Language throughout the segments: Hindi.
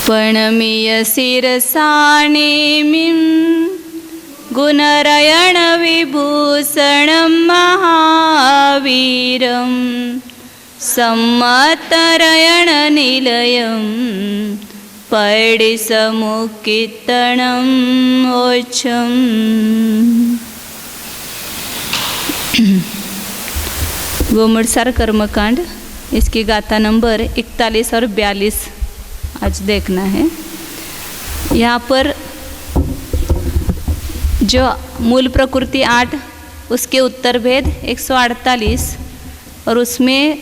पणमीय शिरसा नेमिं गुणरयण विभूषणं महावीरं सम्मतरयण निलयं पैडिसमुक्कीर्तनम् ओच्छम्। गोमुड़सार कर्मकांड, इसकी गाथा नंबर 41 और 42 आज देखना है। यहाँ पर जो मूल प्रकृति 8, उसके उत्तर भेद 148 और उसमें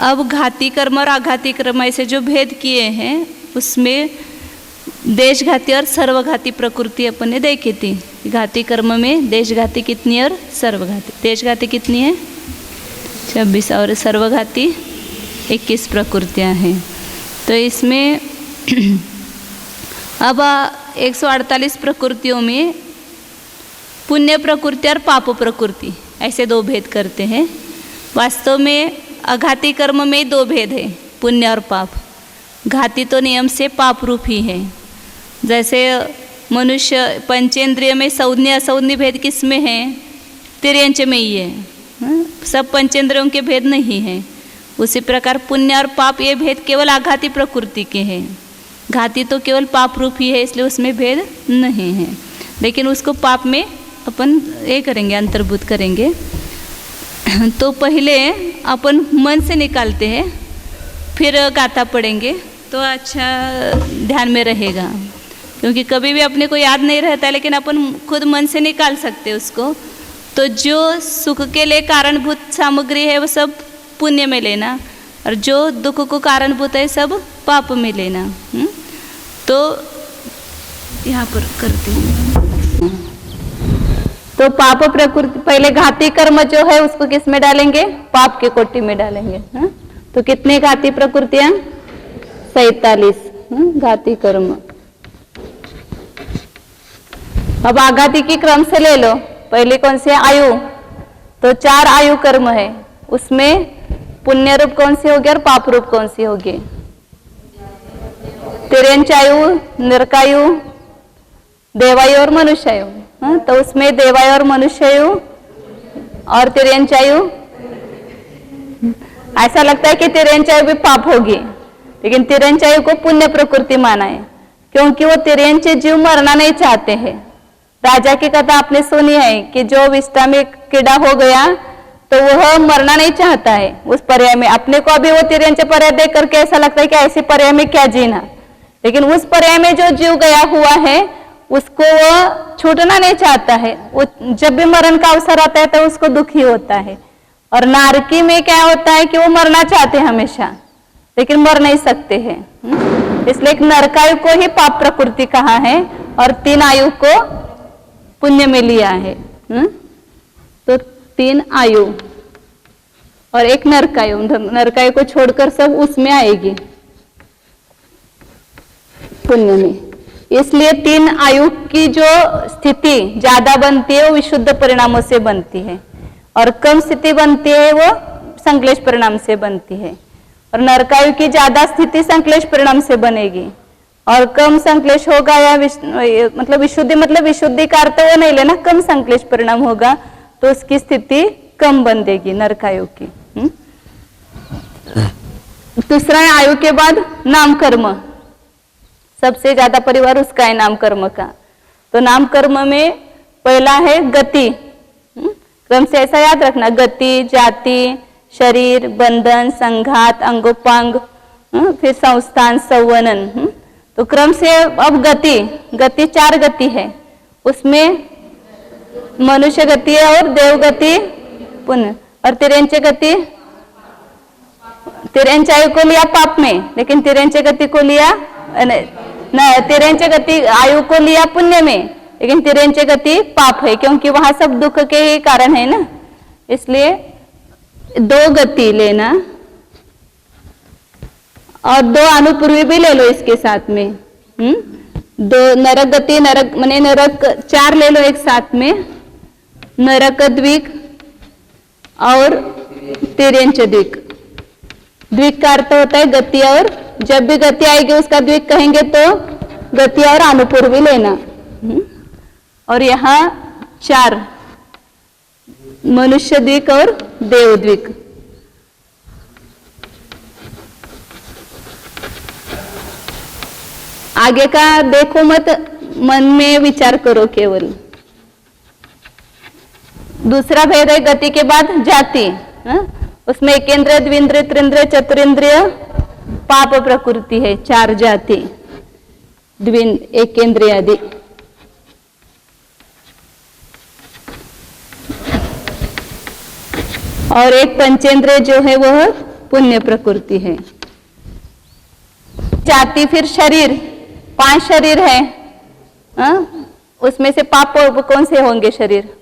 अब घाती कर्म और आघाती कर्म ऐसे जो भेद किए हैं उसमें देशघाती और सर्वघाती प्रकृति अपन ने देखी थी। घाती कर्म में देशघाती कितनी और सर्वघाती, देशघाती कितनी है 26 और सर्वघाती 21 प्रकृतियाँ हैं। तो इसमें अब 148 प्रकृतियों में पुण्य प्रकृति और पाप प्रकृति ऐसे दो भेद करते हैं। वास्तव में अघाती कर्म में 2 भेद है, पुण्य और पाप। घाती तो नियम से पाप रूप ही है। जैसे मनुष्य पंचेंद्रिय में सौज्ञ असौज्ञ भेद किस में है, तिर्यंच में ही है। सब पंचेंद्रियों के भेद नहीं है। उसी प्रकार पुण्य और पाप ये भेद केवल आघाती प्रकृति के हैं। घाती तो केवल पाप रूप ही है, इसलिए उसमें भेद नहीं है। लेकिन उसको पाप में अपन ये करेंगे, अंतर्भूत करेंगे। तो पहले अपन मन से निकालते हैं, फिर गाथा पढ़ेंगे तो अच्छा ध्यान में रहेगा। क्योंकि कभी भी अपने को याद नहीं रहता है, लेकिन अपन खुद मन से निकाल सकते हैं उसको। तो जो सुख के लिए कारणभूत सामग्री है वो सब पुण्य में लेना, और जो दुख को कारणभूत है सब पाप में लेना। तो यहाँ पर करते हैं। तो पाप प्रकृति, पहले घाती कर्म जो है उसको किस में डालेंगे, पाप की कोटि में डालेंगे। तो कितने घाती प्रकृतियां, 47 घाती कर्म। अब आघाती की क्रम से ले लो। पहले कौन सी आयु, तो 4 आयु कर्म है। उसमें पुण्य रूप कौन सी होगी और पाप रूप कौन सी होगी, तिर्यंचायु, नरकायु, देवायु और मनुष्यायु। तो उसमें देवायु और मनुष्यायु और तिर्यंचायु, ऐसा लगता है कि तिर्यंचायु भी पाप होगी, लेकिन तिर्यंचायु को पुण्य प्रकृति माना है, क्योंकि वो तिर्यंच जीव मरना नहीं चाहते हैं। राजा की कथा आपने सुनी है कि जो विष्ठा में कीड़ा हो गया तो वह मरना नहीं चाहता है उस पर्याय में। अपने को अभी वो तिर्यंच पर्याय देख करके ऐसा लगता है कि ऐसी पर्याय में क्या जीना, लेकिन उस पर्याय में जो जीव गया हुआ है उसको वो छूटना नहीं चाहता है। वो जब भी मरण का अवसर आता है तो उसको दुखी होता है। और नारकी में क्या होता है कि वो मरना चाहते हैं हमेशा, लेकिन मर नहीं सकते हैं। इसलिए एक नरकायु को ही पाप प्रकृति कहा है और 3 आयु को पुण्य में लिया है। तो 3 आयु और एक नरकायु, नरकायु को छोड़कर सब उसमें आएगी पुण्य में। इसलिए 3 आयु की जो स्थिति ज्यादा बनती है वो विशुद्ध परिणामों से बनती है, और कम स्थिति बनती है वो संक्लेश परिणाम से बनती है। और नरकायु की ज्यादा स्थिति संक्लेश परिणाम से बनेगी, और कम संक्लेश होगा या मतलब विशुद्धि का अर्थ वो नहीं लेना, कम संक्लेश परिणाम होगा तो उसकी स्थिति कम बन देगी नरकायु की। दूसरा है आयु के बाद नाम कर्म, सबसे ज्यादा परिवार उसका है नाम कर्म का। तो नाम कर्म में पहला है गति। क्रम से ऐसा याद रखना, गति, जाति, शरीर, बंधन, संघात, अंगोपांग, फिर संस्थान, संवनन। तो क्रम से अब गति 4 गति है। उसमें मनुष्य गति है और देव गति, पुण्य, और तिर्यंच गति, तिर्यंचायु को लिया पाप में, लेकिन तिर्यंच गति को लिया तिर्यंच गति आयु को लिया पुण्य में, लेकिन तिर्यंच गति पाप है, क्योंकि वहां सब दुख के ही कारण है ना। इसलिए 2 गति लेना और 2 अनुपूर्वी भी ले लो इसके साथ में। 2 नरक गति, नरक माने नरक 4 ले लो एक साथ में, नरक द्विक और तिर्यंच द्विक। द्विक का अर्थ होता है गति और जब भी गति आएगी उसका द्विक कहेंगे तो गति और अनुपूर्वी लेना। और यहाँ 4 मनुष्य द्विक और देव द्विक। आगे का देखो मत, मन में विचार करो केवल। दूसरा भेद है गति के बाद जाति। उसमें एकेंद्रिय, द्विंद्रिय, त्रिंद्रिय, चतुरिंद्रिय, पाप प्रकृति है, 4 जाति, एकेंद्रिय आदि। और एक पंचेंद्रिय जो है वह पुण्य प्रकृति है। जाति फिर शरीर, 5 शरीर है। उसमें से पाप कौन से होंगे शरीर?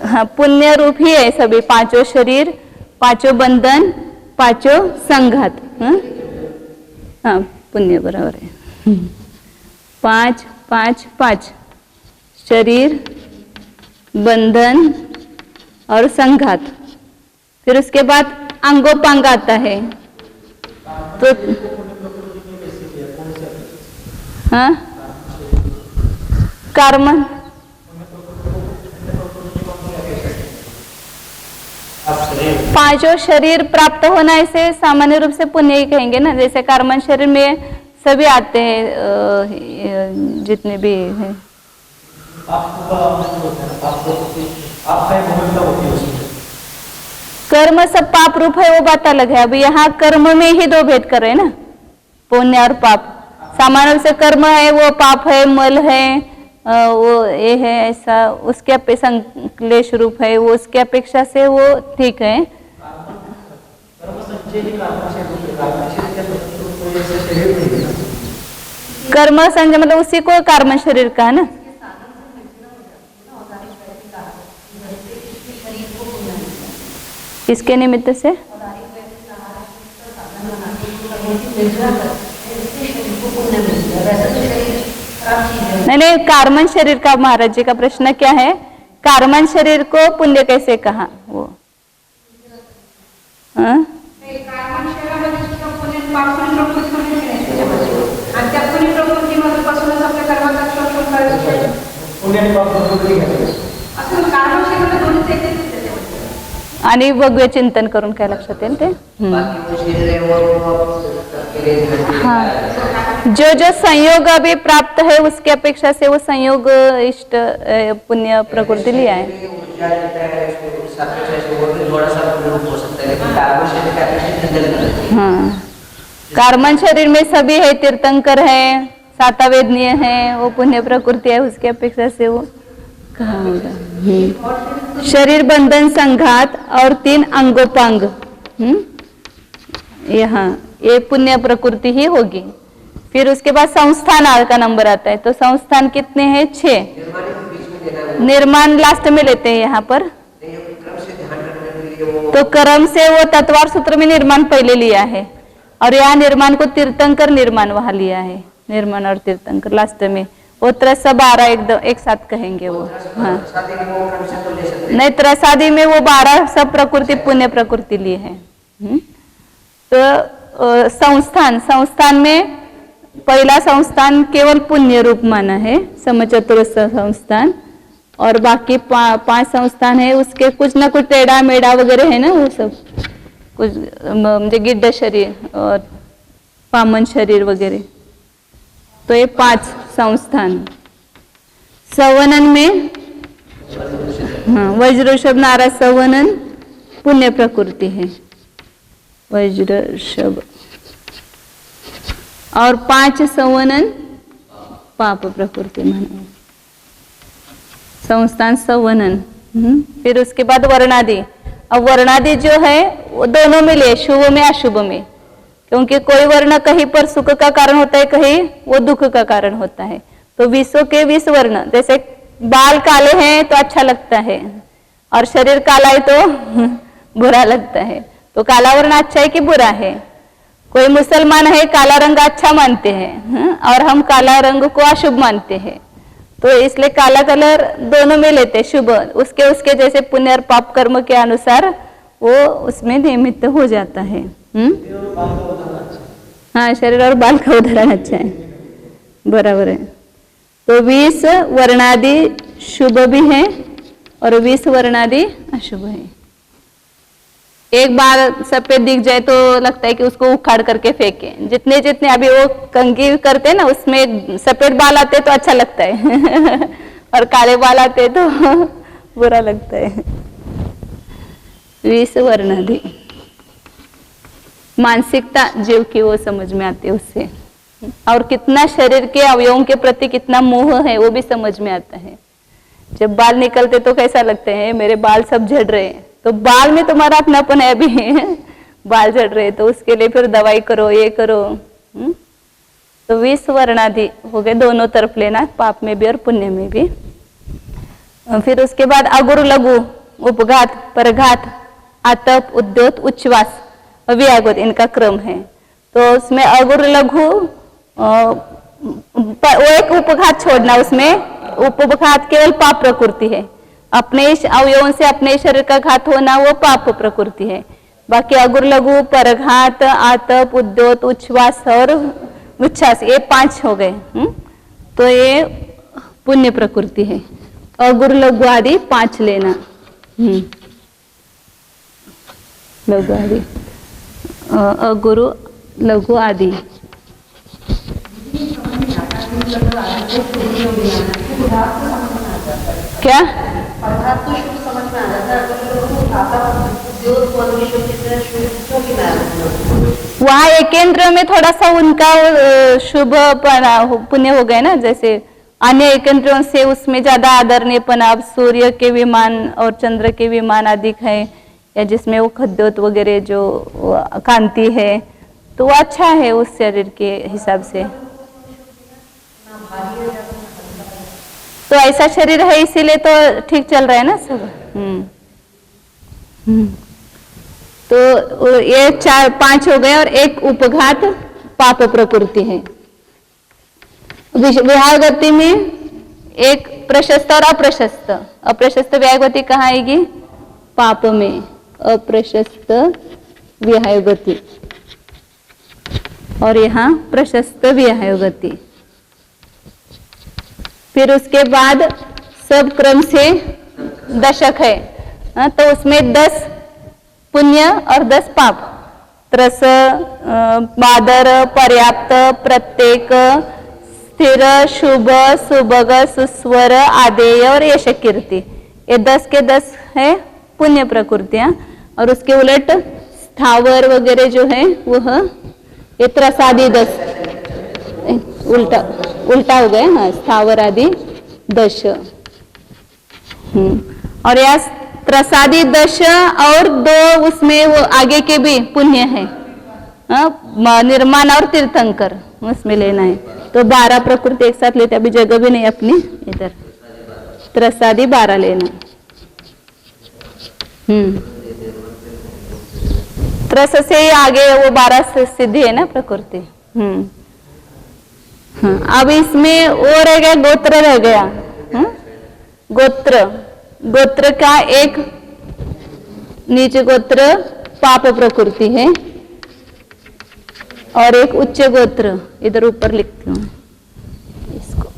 हाँ, पुण्य रूप ही है सभी 5 शरीर, 5 बंधन, 5 संघात। हाँ, पुण्य बराबर है 5 5 5 शरीर, बंधन और संघात। फिर उसके बाद अंगोपांग आता है। तो हाँ, कर्म, पांचों शरीर प्राप्त होना इसे सामान्य रूप से पुण्य ही कहेंगे ना। जैसे कर्मन शरीर में सभी आते हैं, जितने भी हैं। कर्म सब पाप रूप है, वो बात अलग है। अब यहाँ कर्म में ही 2 भेद कर रहे हैं ना, पुण्य और पाप। सामान्य रूप से कर्म है वो पाप है, मल है, वो ये है, ऐसा उसके अपेक्षा क्लेश रूप है, वो उसके अपेक्षा से वो ठीक है। कर्म संजय मतलब उसी को कर्म शरीर का है ना। किसके निमित्त से? नहीं, कार्मन शरीर का महाराज जी का प्रश्न क्या है? कार्मन शरीर को पुण्य कैसे कहा? वो आणि भगवे चिंतन करून काय लक्षात येईल ते। हाँ, जो संयोग अभी प्राप्त है उसकी अपेक्षा से वो संयोग इष्ट पुण्य प्रकृति लिया है। हाँ, कार्मन शरीर में सभी है, तीर्थंकर है, सातावेदनीय है, वो पुण्य प्रकृति है, उसकी अपेक्षा से वो कहा होगा। शरीर, बंधन, संघात और 3 अंगोपांग, यहाँ ये पुण्य प्रकृति ही होगी। फिर उसके बाद संस्थान का नंबर आता है। तो संस्थान कितने हैं? 6। निर्माण लास्ट में लेते हैं यहाँ पर। तो क्रम से वो तत्वार सूत्र में निर्माण पहले लिया है, और यहाँ निर्माण को तीर्थंकर निर्माण वहां लिया है। निर्माण और तीर्थंकर लास्ट में, वो 12 एकदम एक साथ कहेंगे वो। हाँ, नहीं, त्रसादी में वो 12 सब प्रकृति पुण्य प्रकृति लिए है। तो संस्थान में पहला संस्थान केवल पुण्य रूप माना है, समचतुर्थ संस्थान। और बाकी 5 संस्थान है, उसके कुछ ना कुछ टेढ़ा मेढ़ा वगैरह है ना, वो सब कुछ म्हणजे गिड्ड शरीर और पामन शरीर वगैरह। तो ये 5 संस्थान। सवनन में हाँ, वज्रषभ, नाराज, सवनन पुण्य प्रकृति है, वज्रषभ। और 5 सवनन पाप प्रकृति माना, संस्थान सवनन। फिर उसके बाद वर्णादि। अब वर्णादि जो है वो दोनों में ले, शुभ में अशुभ में, क्योंकि कोई वर्ण कहीं पर सुख का कारण होता है, कहीं वो दुख का कारण होता है। तो 20 के 20 वर्ण, जैसे बाल काले हैं तो अच्छा लगता है, और शरीर काला है तो बुरा लगता है। तो काला वर्ण अच्छा है कि बुरा है? कोई मुसलमान है, काला रंग अच्छा मानते हैं, और हम काला रंग को अशुभ मानते हैं। तो इसलिए काला कलर दोनों में लेते हैं, शुभ। उसके जैसे पुण्य और पाप कर्म के अनुसार वो उसमें निमित्त हो जाता है। हाँ, शरीर और बाल का उदाहरण अच्छा है, बराबर है। तो 20 वर्णादि शुभ भी है और 20 वर्णादि अशुभ है। एक बार सफेद दिख जाए तो लगता है कि उसको उखाड़ करके फेंके। जितने जितने अभी वो कंघी करते हैं ना, उसमें सफेद बाल आते तो अच्छा लगता है और काले बाल आते तो बुरा लगता है। 20 वर्णादि मानसिकता जीव की वो समझ में आती है उससे, और कितना शरीर के अवयवों के प्रति कितना मोह है वो भी समझ में आता है। जब बाल निकलते तो कैसा लगता है, मेरे बाल सब झड़ रहे हैं, तो बाल में तुम्हारा अपनापन है भी बाल झड़ रहे तो उसके लिए फिर दवाई करो, ये करो। तो 20 वर्णादि हो गए, दोनों तरफ लेना, पाप में भी और पुण्य में भी। फिर उसके बाद अगुरु लघु उपघात परघात आतप उद्योत उच्छ्वास व्यागोत, इनका क्रम है। तो उसमें अगुरु लघु वो एक उपघात छोड़ना, उसमें उपघात केवल पाप प्रकृति है। अपने अवयवों से अपने शरीर का घात होना वो पाप प्रकृति है। बाकी अगुरु लघु परघात आतप उद्योत उच्छ्वास और उच्छ्वास, ये 5 हो गए। तो ये पुण्य प्रकृति है। अगुरु लघु आदि 5 लेना। लघु आदि अगुरु लघु आदि क्या वहाँ एकेंद्र में थोड़ा सा उनका शुभ पुण्य हो गए ना, जैसे अन्य एकेंद्रों से उसमें ज्यादा आदरणीयपन। अब सूर्य के विमान और चंद्र के विमान अधिक है, या जिसमें वो खद्योत वगैरह जो कांति है, तो वो अच्छा है उस शरीर के हिसाब से। तो ऐसा शरीर है इसीलिए तो ठीक चल रहा है ना सब। तो ये 4-5 हो गए, और एक उपघात पाप प्रकृति है। विहागति में एक प्रशस्त और अप्रशस्त। अप्रशस्त व्यायगति कहाँ आएगी? पाप में। अप्रशस्त विहायगति और यहाँ प्रशस्त विहायगति। फिर उसके बाद सब क्रम से दशक है, तो उसमें 10 पुण्य और 10 पाप। त्रस, बादर, पर्याप्त, प्रत्येक, स्थिर, शुभ, सुभग, सुस्वर, आदेय और यश कीर्ति, ये 10 के 10 है पुण्य प्रकृतियां। और उसके उलट स्थावर वगैरह जो है वह ये त्रसादि 10 उल्टा हो गए। हाँ, स्थावर आदि 10। और यह त्रसादि 10 और 2 उसमें वो आगे के भी पुण्य है, निर्माण और तीर्थंकर उसमें लेना है। तो 12 प्रकृति एक साथ लेते, अभी जगह भी नहीं अपनी इधर। त्रसादि 12 लेना। त्रस से ही आगे वो 12 सिद्धि है ना प्रकृति। हाँ, अब इसमें वो रह गया, गोत्र रह गया। गोत्र का एक नीच गोत्र पाप प्रकृति है, और एक उच्च गोत्र इधर ऊपर लिखती हूँ इसको।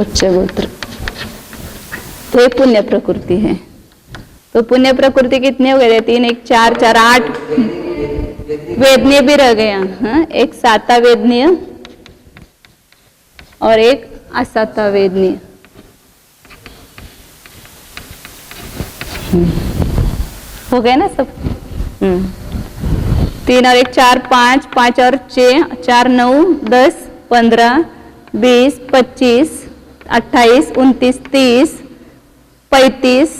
उच्च गोत्र तो ये पुण्य प्रकृति है। तो पुण्य प्रकृति कितने हो गए? 3, 1, 4, 4, 8 वेदनीय भी रह गया। हाँ, एक साता वेदनीय और एक असाता वेदनीय। हो गए ना सब। 3 और 1 4, 5, 5 और 6, 4, 9, 10, 15, 20, 25, 28, 29, 30, 35,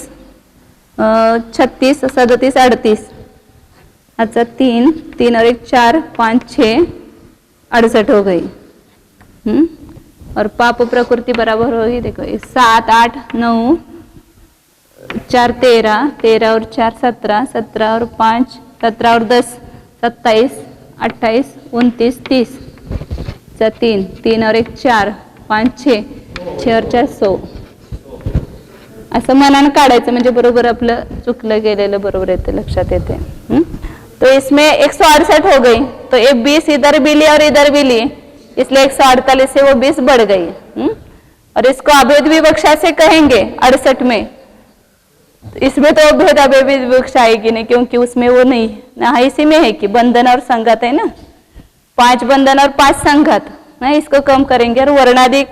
36, 37, 38। अच्छा 3 और 1 4, 5, 6, 68 हो गई। और पाप प्रकृति बराबर होगी, देखो 7, 8, 9, 4, 13, 13 और 4, 17, 17 और 5, 17 और 10, 27, 28, 29, 30। 3 और 1 4, 5, 6, 6 और 4 100। असं मनानं काढायचं म्हणजे बरोबर आपलं चुकलं गेलेलं बरोबर येते, लक्षात येते। तो इसमें 168 हो गई, तो ये 20 इधर भी ली और इधर भी ली, इसलिए 148 से वो 20 बढ़ गई। और इसको अभेद विवक्षा से कहेंगे 68 में। इसमें तो भेद अभेद विवक्षा आएगी नहीं, क्योंकि उसमें वो नहीं ना, इसी में है कि बंधन और संगत है ना, 5 बंधन और 5 संगत ना, इसको कम करेंगे और वर्णाधिक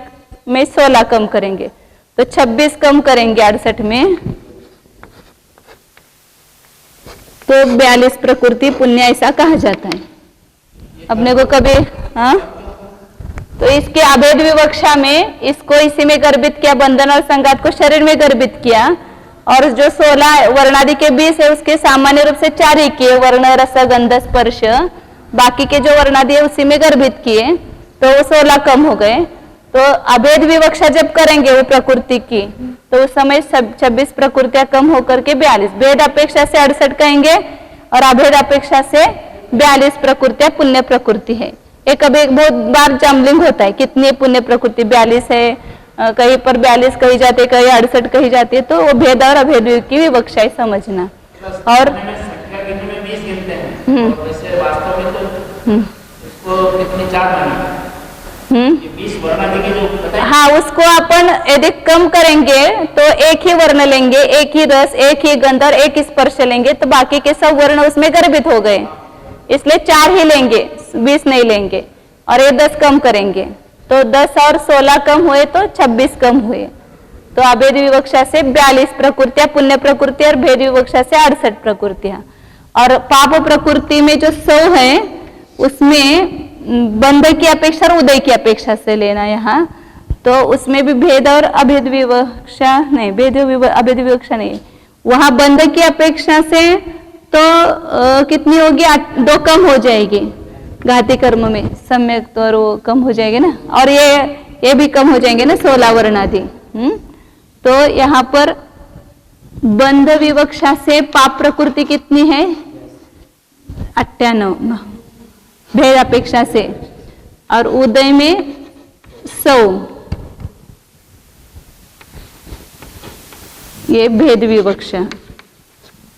में 16 कम करेंगे, तो 26 कम करेंगे 68 में, तो 42 प्रकृति पुण्य ऐसा कहा जाता है। अपने को कभी हाँ, तो इसके अभेद विवक्षा में इसको इसी में गर्भित किया, बंधन और संघात को शरीर में गर्भित किया, और जो 16 वर्णादि के 20 है उसके सामान्य रूप से 4 ही किए, वर्ण रस गंध स्पर्श, बाकी के जो वर्णादि है उसी में गर्भित किए, तो वो 16 कम हो गए। तो अभेद विवक्षा जब करेंगे वो प्रकृति की, तो उस समय 26 प्रकृतियां कम होकर के 42, भेद अपेक्षा से 68 कहेंगे और अभेद अपेक्षा से 42 प्रकृतियां पुण्य प्रकृति है। एक अभी एक बहुत बार जम्बलिंग होता है, कितनी पुण्य प्रकृति 42 है, कहीं पर 42 कही जाती है, कहीं 68 कही जाती है, तो वो भेद और अभेद की विवक्षा है समझना। और हाँ, उसको अपन यदि कम करेंगे तो एक ही वर्ण लेंगे, एक ही रस, एक ही गंध और एक ही स्पर्श लेंगे, तो बाकी के सब वर्ण उसमें गर्भित हो गए, इसलिए 4 ही लेंगे, 20 नहीं लेंगे, और ये 10 कम करेंगे, तो 10 और 16 कम हुए तो 26 कम हुए। तो अभेद विवक्षा से 42 प्रकृतियां पुण्य प्रकृति और भेद विवक्षा से 68 प्रकृतियां। और पाप प्रकृति में जो 100 है उसमें बंध की अपेक्षा और उदय की अपेक्षा से लेना यहाँ, तो उसमें भी भेद और अभेद विवक्षा नहीं, अभेद विवक्षा नहीं, वहां बंध की अपेक्षा से तो कितनी होगी, 2 कम हो जाएगी घाती कर्म में सम्यक, तो और वो कम हो जाएंगे ना, और ये भी कम हो जाएंगे ना 16 वर्णादि। तो यहाँ पर बंध विवक्षा से पाप प्रकृति कितनी है, 98 भेद अपेक्षा से, और उदय में 100, ये भेद विवक्षा,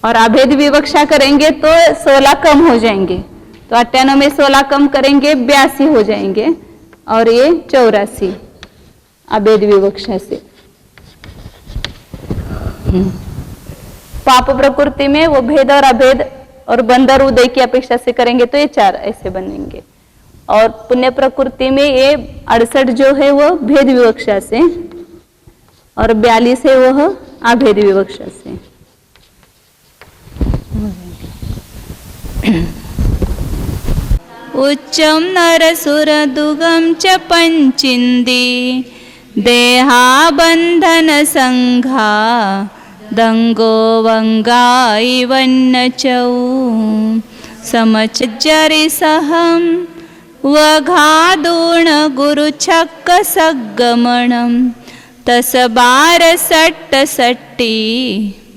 और अभेद विवक्षा करेंगे तो 16 कम हो जाएंगे, तो 98 में 16 कम करेंगे 82 हो जाएंगे, और ये 84 अभेद विवक्षा से। पाप प्रकृति में वो भेद और अभेद और बंध और उदय की अपेक्षा से करेंगे तो ये 4 ऐसे बनेंगे, और पुण्य प्रकृति में ये 68 जो है वो भेद विवक्षा से, और 42 है वह अभेद विवक्षा से। उच्चम नरसुर दुगम च पंचिंदी देहा बंधन संघा दंगो वंगाई वन्न चौ समचरी सहम वघादूण गुरुछक्क सगमणम तस 12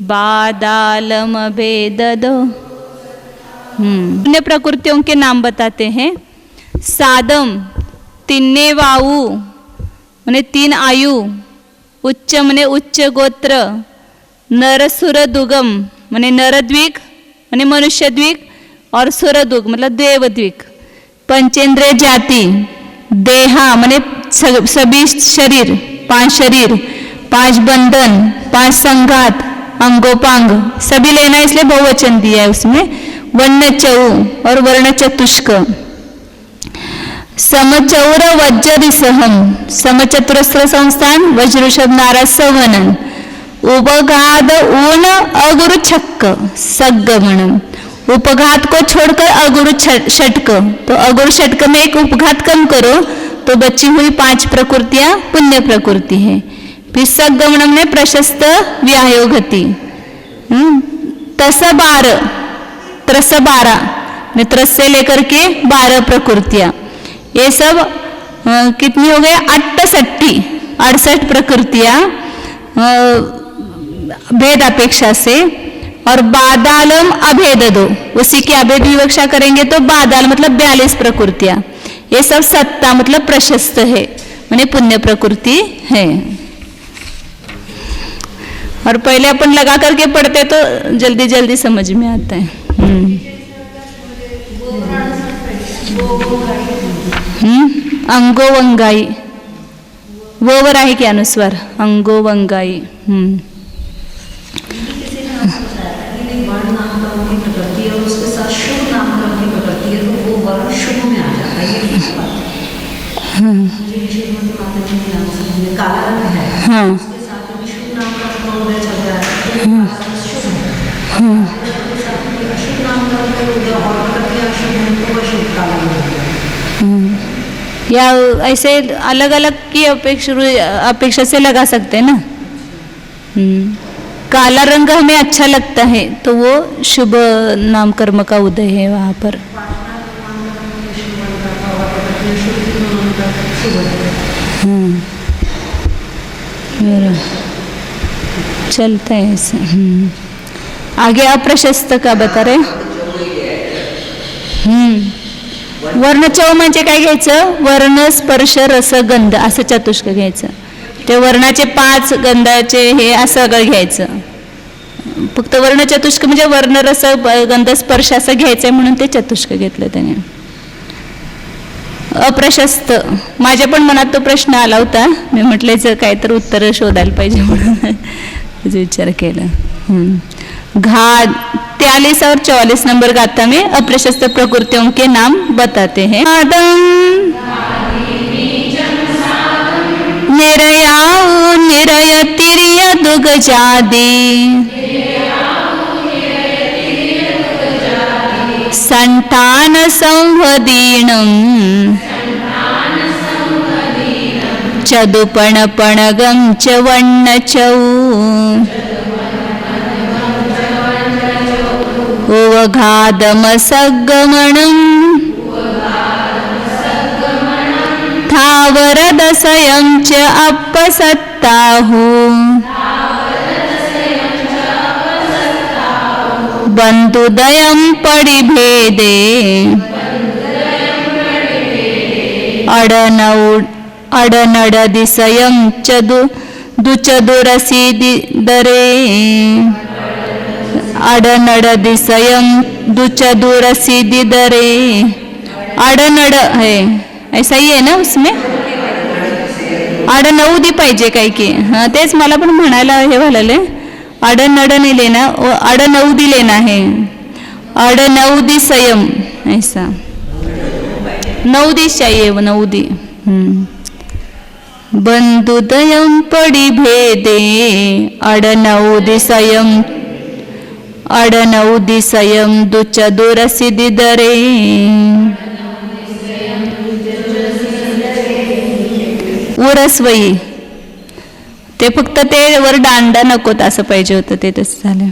बादालम भेद दो। अन्य प्रकृतियों के नाम बताते हैं। सादम तिन्ने वाऊ मने 3 आयु, उच्च मने उच्च गोत्र, नरसुर दुगम मने नरद्विक मने मनुष्य द्विक, और सुरदुग मतलब देवद्विक, पंचेंद्रिय जाति, देहा मने सभी शरीर, 5 शरीर, 5 बंधन, 5 संघात, अंगोपांग सभी लेना, इसलिए बहुवचन दिया है उसमें। वर्ण चौ और वर्ण चतुष्क, समचौर वज्रिसहम समचतुरस्र संस्थान वज्रषभ नाराज सवनन उपघात ऊन अगुरु छक्क सगमणम, उपघात को छोड़कर अगुरु षटक, तो अगुरु षटक में एक उपघात कम करो तो बची हुई 5 प्रकृतियां पुण्य प्रकृति है। फिर सगमणम ने प्रशस्त व्यायोगति, तस 12 त्रस 12 त्रस से लेकर के 12 प्रकृतियां, ये सब कितनी हो गए 68 प्रकृतियां भेद अपेक्षा से, और बादालम अभेद दो, उसी की अभेद विवक्षा करेंगे तो बादाल मतलब 42 प्रकृतियां, ये सब सत्ता मतलब प्रशस्त है, माने पुण्य प्रकृति है। और पहले अपन लगा करके पढ़ते तो जल्दी जल्दी समझ में आता है। अंगोवंगाई, वो आहे की अनुस्वार, अंगोवंगाई। हाँ या ऐसे अलग अलग की अपेक्षा से लगा सकते हैं ना। काला रंग हमें अच्छा लगता है तो वो शुभ नाम कर्म का उदय है वहाँ पर। चलता है ऐसे। आगे अप्रशस्त का बता रहे। वर्णचव म्हणजे काय घ्यायचं, वर्ण स्पर्श रस गंध असं चतुष्क घ्यायचं। ते वर्णाचे 5 गंधाचे हे असं सगळं घ्यायचं। फक्त वर्ण चतुष्क म्हणजे वर्ण रस गंध स्पर्श असं घ्यायचंय म्हणून ते चतुष्क घेतलं त्याने। अप्रशस्त, माझ्या पण मनात तो प्रश्न आला होता, मी म्हटलं काय तर उत्तर शोधायला पाहिजे म्हणून विचार केला। घात 43 और 44 नंबर गाथा में अप्रशस्त प्रकृतियों के नाम बताते हैं। निरयाऊ निरय तिर्य दुगजादी, संतान संवदीनम, चदुपण पणगम च वन्न चौ, उवघादमसगमणं थावरदसयं च अपसत्ताहु, बंधुदयं पडिभेदे, अडनडदिसयं च दुचदुरसिदरे, अडनडदिसयं दुचदुरसिदरे। अडनड है, ऐसा ही है ना उसमें, अडनौदी पाहिजे काय की। हाँ तेच मला पण म्हणायला हे व्हायले, अडनड नहीं लेना, अडनौदी लेना है। अडनौदी संयम ऐसा, नौदी चाहिए वो नौदी। बंधुदयं पडिभेदे, अडनौदिसयं, अडनौदिसयं दुचदुरसिदिदरे। उरस्वई, ते फक्त ते वर दांडा नकोत असं पाहिजे होतं, ते तसं झालं।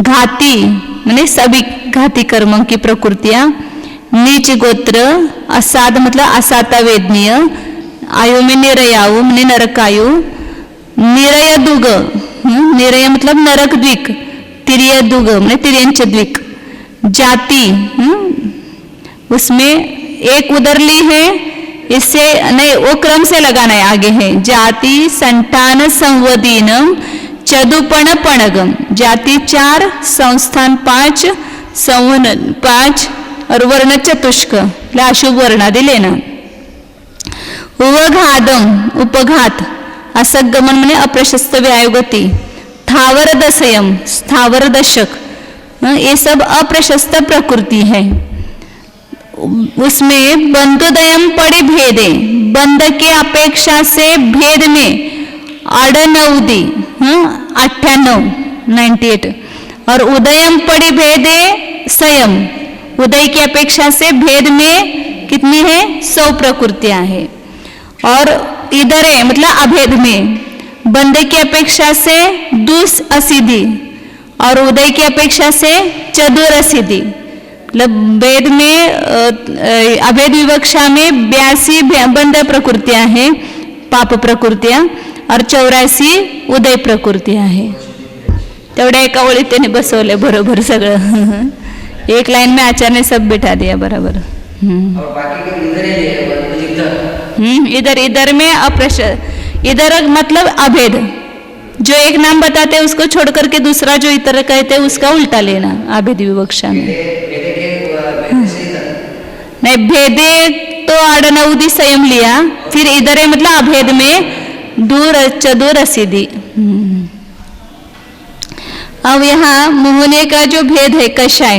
घाती म्हणजे सभी घाती कर्म की प्रकृतियां। नीच गोत्र, असाद मतलब असाता वेदनीय, आयु में निरयाऊ म्हणजे नरकायु, निरय दुग, निरय मतलब नरक द्विक, तिर्य दुग म्हणजे तिर्यंच द्विक। जाति, उसमें एक उधर ली है, इससे नहीं वो क्रम से लगाना है, आगे है। जाति संतान संवदीनम चदुपण पणगम, जाति 4, संस्थान 5, संवनन 5 और वर्ण चतुष्क अशुभ वर्णादि लेना। उवघादम उपघात, असगमन मैंने अप्रशस्त व्यायुगति। स्थावर दशयम स्थावर दशक, ये सब अप्रशस्त प्रकृति है। उसमें बंधुदयम पडिभेदे, बंध के अपेक्षा से भेद में अडनौदी 98 और उदयम पडिभेदे संयम, उदय की अपेक्षा से भेद में कितनी है 100 प्रकृतियां हैं। और इधर है मतलब अभेद में बंध की अपेक्षा से दुस असिद्धि और उदय की अपेक्षा से चतुर असिद्धि। मतलब वेद में अभेद विवक्षा में 82 बंध प्रकृतियां हैं, पाप प्रकृतियां, और 84 उदय प्रकृतियां हैं। तेवढ्या एका ओळीत त्याने बसवले बरोबर सगळं, एक लाइन में आचार्य ने सब बिठा दिया बराबर। और बाकी के इधर इधर इधर में अप्रश, इधर मतलब अभेद, जो एक नाम बताते हैं उसको छोड़ करके दूसरा जो इतर कहते हैं उसका उल्टा लेना अभेद विवक्षा में। नहीं, भेदे तो आड़नउदी संयम लिया, फिर इधर है मतलब अभेद में दूर चदूर असिधि। अब यहाँ मोहने का जो भेद है कषाय,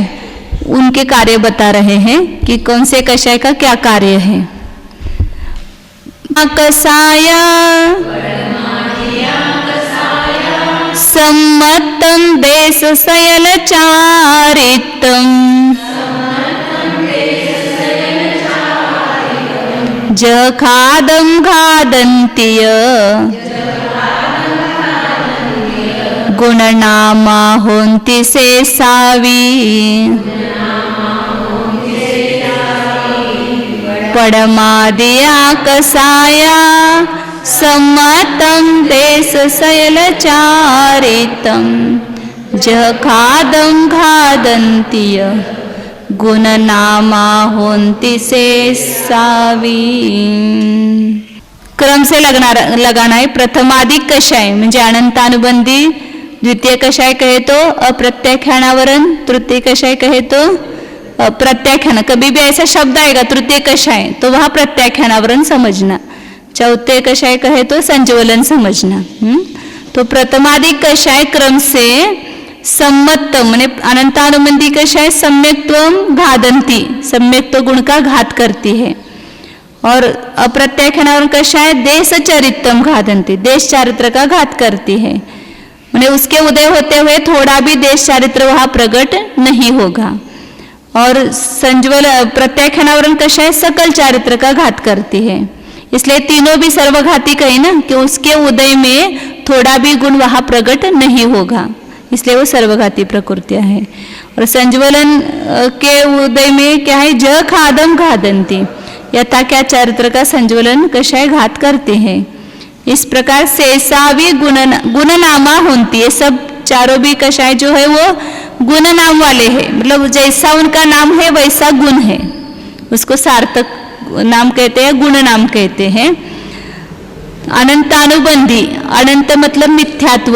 उनके कार्य बता रहे हैं कि कौन से कषाय का क्या कार्य है। कषाया सम्मतम देश सयल चारितम जखादम घादंतीय गुणनामा होन्ति से सावी पड़मादिया कसाया सम्मतम देश शैल चारितम जखादम घादंतीय गुणनामा होन्ति से सावी। क्रम से लगाना है। प्रथमादि कषाय म्हणजे अनंतानुबंधी, द्वितीय कषाय कहे तो अप्रत्याख्यानावरण, तृतीय कषाय कहे तो प्रत्याख्यान। कभी भी ऐसा शब्द आएगा तृतीय कषाय तो वहाँ प्रत्याख्यानावरण समझना, चौथे कषाय कहे तो संज्वलन समझना। तो प्रथमादि कषाय क्रम से सम्मतम माने अनंतानुबंधी कषाय सम्यक्त्वम घादंती, सम्यक्त्व गुण का घात करती है, और अप्रत्याख्यानावरण कषाय देश चरित्रम घादंती, देश चारित्र का घात करती है। माने उसके उदय होते हुए थोड़ा भी देश चारित्र वहाँ प्रकट नहीं होगा। और संज्वल प्रत्याख्यानावरण कषाय सकल चारित्र का घात करती है, इसलिए तीनों भी सर्वघाती कहे ना कि उसके उदय में थोड़ा भी गुण वहाँ प्रकट नहीं होगा, इसलिए वो सर्वघाती प्रकृतियां है। और संज्वलन के उदय में क्या है, ज खादम घादंती, यथा क्या चारित्र का संज्वलन कषाय घात करते हैं। इस प्रकार शेषावी गुणनामा होती है, सब चारों भी कषाय जो है वो गुण नाम वाले हैं, मतलब जैसा उनका नाम है वैसा गुण है, उसको सार्थक नाम कहते हैं, गुण नाम कहते हैं। अनंतानुबंधी, अनंत मतलब मिथ्यात्व,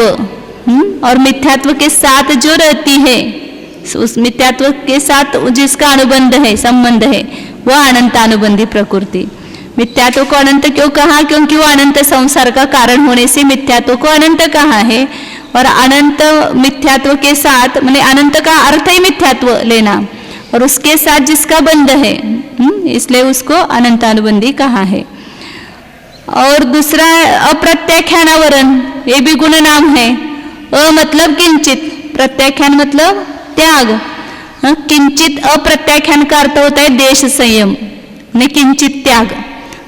और मिथ्यात्व के साथ जो रहती है, उस मिथ्यात्व के साथ जिसका अनुबंध है, संबंध है, वह अनंतानुबंधी प्रकृति। मिथ्यात्व को अनंत क्यों कहा, क्योंकि वो अनंत संसार का कारण होने से मिथ्यात्व को अनंत कहा है। और अनंत मिथ्यात्व के साथ माने अनंत का अर्थ ही मिथ्यात्व लेना, और उसके साथ जिसका बंध है, इसलिए उसको अनंतानुबंधी कहा है। और दूसरा अप्रत्याख्यानावरण, ये भी गुण नाम है। अ मतलब किंचित, प्रत्याख्यान मतलब त्याग। किंचित अप्रत्याख्यान का अर्थ होता है देश संयम, ने किंचित त्याग,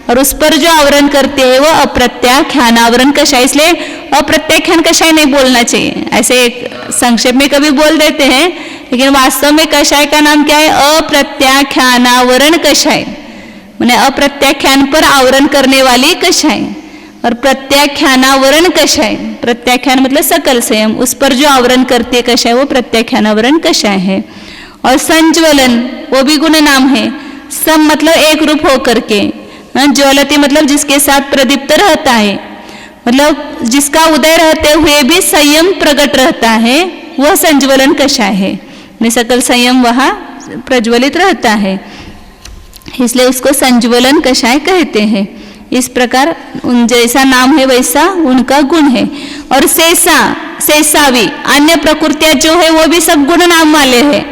और उस पर जो आवरण करते हैं वो अप्रत्याख्यानावरण कषाय, इसलिए अप्रत्याख्यान कषाय नहीं बोलना चाहिए, ऐसे संक्षेप में कभी बोल देते हैं, लेकिन वास्तव में कषाय का नाम क्या है, अप्रत्याख्यानावरण कषाय, माने अप्रत्याख्यान पर आवरण करने वाली कषाय। और प्रत्याख्यानावरण कषाय, प्रत्याख्यान मतलब सकल संयम, उस पर जो आवरण करती है कषाय वो प्रत्याख्यानावरण कषाय है। और संज्वलन वो भी गुण नाम है। सम मतलब एक रूप होकर के, ज्वलती मतलब जिसके साथ प्रदीप्त रहता है, मतलब जिसका उदय रहते हुए भी संयम प्रकट रहता है, वह संज्वलन कषाय है। सकल संयम वहाँ प्रज्वलित रहता है, इसलिए उसको संज्वलन कषाय कहते हैं। इस प्रकार उन जैसा नाम है वैसा उनका गुण है। और शेषा, शेषावी, अन्य प्रकृतियां जो है वो भी सब गुण नाम वाले हैं।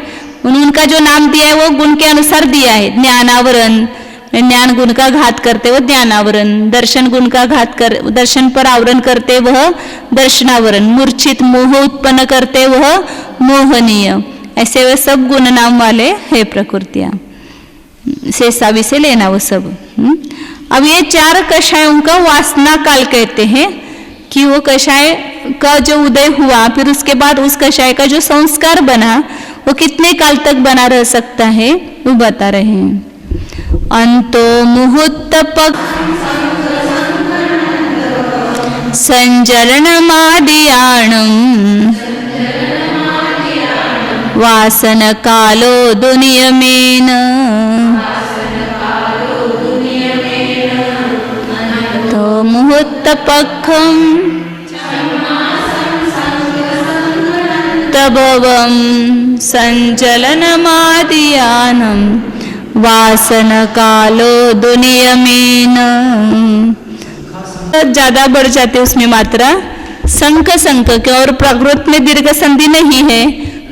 उनका जो नाम दिया है वो गुण के अनुसार दिया है। ज्ञानावरण, ज्ञान गुण का घात करते वो ज्ञानावरण, दर्शन गुण का घात कर, दर्शन पर आवरण करते वह दर्शनावरण, मूर्छित मोह उत्पन्न करते वह मोहनीय, ऐसे वे सब गुण नाम वाले है प्रकृतियां। शेषावी से लेना वो सब। अब ये चार कषायों का वासना काल कहते हैं कि वो कषाय का जो उदय हुआ, फिर उसके बाद उस कषाय का जो संस्कार बना वो कितने काल तक बना रह सकता है वो बता रहे हैं। अंतो मुहूर्त संजलनमादियाणं वासन कालो दुनियमेन तो मुहूर्त पक्षम अन्तर्मुहूर्तभवं सञ्चलनमादियानं वासनकालो दुनियमेन। ज़्यादा बढ़ जाते उसमें मात्रा संक संक के, और प्रकृत में दीर्घ संधि नहीं है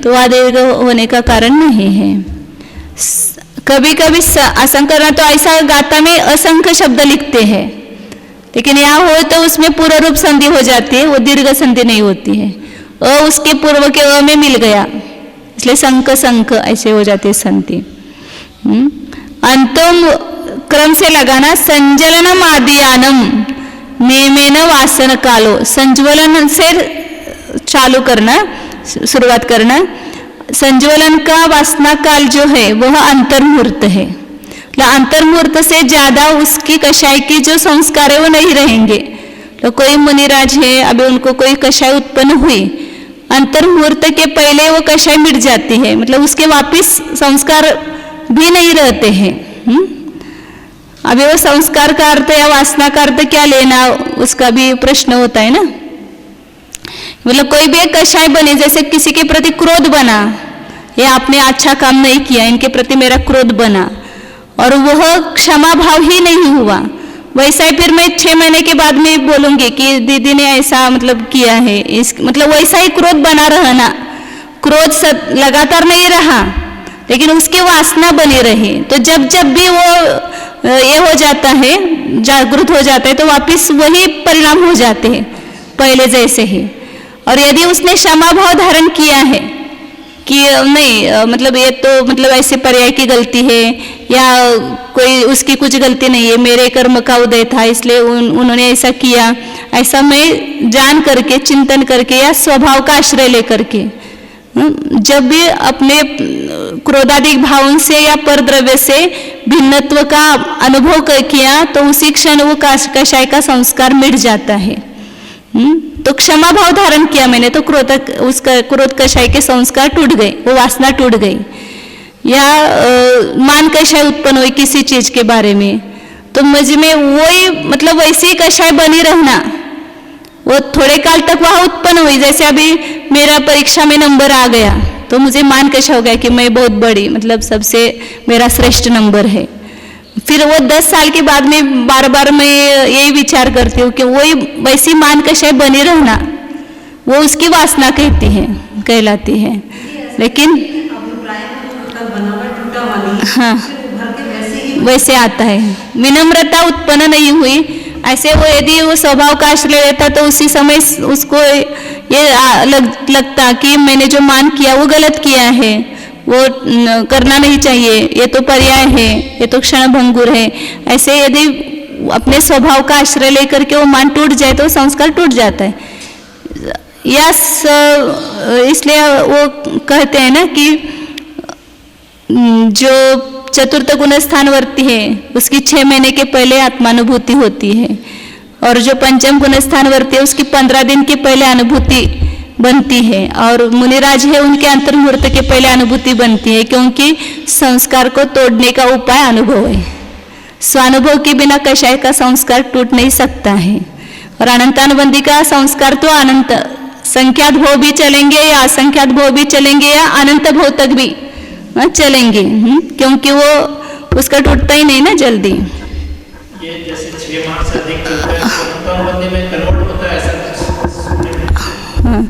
तो अदीर्घ होने का कारण नहीं है। कभी कभी असंक करना तो ऐसा गाथा में असंख्य शब्द लिखते हैं, लेकिन यहाँ हो तो उसमें पूर्ण रूप संधि हो जाती है, वो दीर्घ संधि नहीं होती है। अ उसके पूर्व के अ में मिल गया, इसलिए संक संक ऐसे हो जाते संधि। अंतम क्रम से लगाना। संजलनम आदियानम नेमेन वासन कालो, संज्वलन से चालू करना, शुरुआत करना। संज्वलन का वासना काल जो है वह अंतर्मुहूर्त है। अंतर्मुहूर्त से ज्यादा उसकी कषाय की जो संस्कार है वो नहीं रहेंगे। तो कोई मुनिराज है, अभी उनको कोई कषाय उत्पन्न हुई, अंतर्मुहूर्त के पहले वो कषाय मिट जाती है, मतलब उसके वापिस संस्कार भी नहीं रहते हैं। अभी वो संस्कार का अर्थ या वासना का अर्थ क्या लेना, उसका भी प्रश्न होता है ना। मतलब कोई भी एक कषाय बने, जैसे किसी के प्रति क्रोध बना, ये आपने अच्छा काम नहीं किया, इनके प्रति मेरा क्रोध बना, और वह क्षमा भाव ही नहीं हुआ, वैसा ही फिर मैं 6 महीने के बाद में बोलूंगी कि दीदी ने ऐसा मतलब किया है, इस मतलब वैसा ही क्रोध बना रहना। क्रोध लगातार नहीं रहा, लेकिन उसकी वासना बनी रही। तो जब जब भी वो ये हो जाता है, जागृत हो जाता है, तो वापिस वही परिणाम हो जाते हैं पहले जैसे ही। और यदि उसने क्षमा भाव धारण किया है कि नहीं, मतलब ये तो मतलब ऐसे पर्याय की गलती है, या कोई उसकी कुछ गलती नहीं है, मेरे कर्म का उदय था इसलिए उन्होंने ऐसा किया, ऐसा मैं जान करके, चिंतन करके या स्वभाव का आश्रय लेकर के जब भी अपने क्रोधाधिक भावों से या परद्रव्य से भिन्नत्व का अनुभव किया, तो उसी क्षण वो कषाय का संस्कार मिट जाता है। तो क्षमा भाव धारण किया मैंने, तो क्रोध कषाय के संस्कार टूट गए, वो वासना टूट गई। या मान कषाय उत्पन्न हुई किसी चीज के बारे में, तो मुझ में वही मतलब वैसी कषाय बनी रहना, वो थोड़े काल तक वह उत्पन्न हुई। जैसे अभी मेरा परीक्षा में नंबर आ गया, तो मुझे मान कषाय हो गया कि मैं बहुत बड़ी, मतलब सबसे मेरा श्रेष्ठ नंबर है। फिर वो 10 साल के बाद में बार बार मैं यही विचार करती हूँ कि वही वैसी मान कषाय बनी रहना, वो उसकी वासना कहलाती है। लेकिन हाँ, वैसे आता है। विनम्रता उत्पन्न नहीं हुई, ऐसे वो यदि वो स्वभाव का आश्रय लेता तो उसी समय उसको ये लगता कि मैंने जो मान किया वो गलत किया है, वो करना नहीं चाहिए, ये तो पर्याय है, ये तो क्षणभंगुर है। ऐसे यदि अपने स्वभाव का आश्रय लेकर के वो मान टूट जाए तो संस्कार टूट जाता है। या इसलिए वो कहते हैं ना कि जो चतुर्थ गुण स्थानवर्ती है उसकी 6 महीने के पहले आत्मानुभूति होती है, और जो पंचम गुण स्थानवर्ती है उसकी 15 दिन के पहले अनुभूति बनती है, और मुनिराज है उनके अंतर्मुहूर्त के पहले अनुभूति बनती है, क्योंकि संस्कार को तोड़ने का उपाय अनुभव है। स्वानुभव के बिना कषाय का संस्कार टूट नहीं सकता है। और अनंतानुबंधी का संस्कार तो अनंत संख्यात भव भी चलेंगे या असंख्यात भव भी चलेंगे या अनंत भव तक भी चलेंगे, क्योंकि वो उसका टूटता ही नहीं ना जल्दी। ये जैसे 6 माह से अधिक चलता है, अनंतानुबंधी में कन्वर्ट होता है ऐसा। हाँ,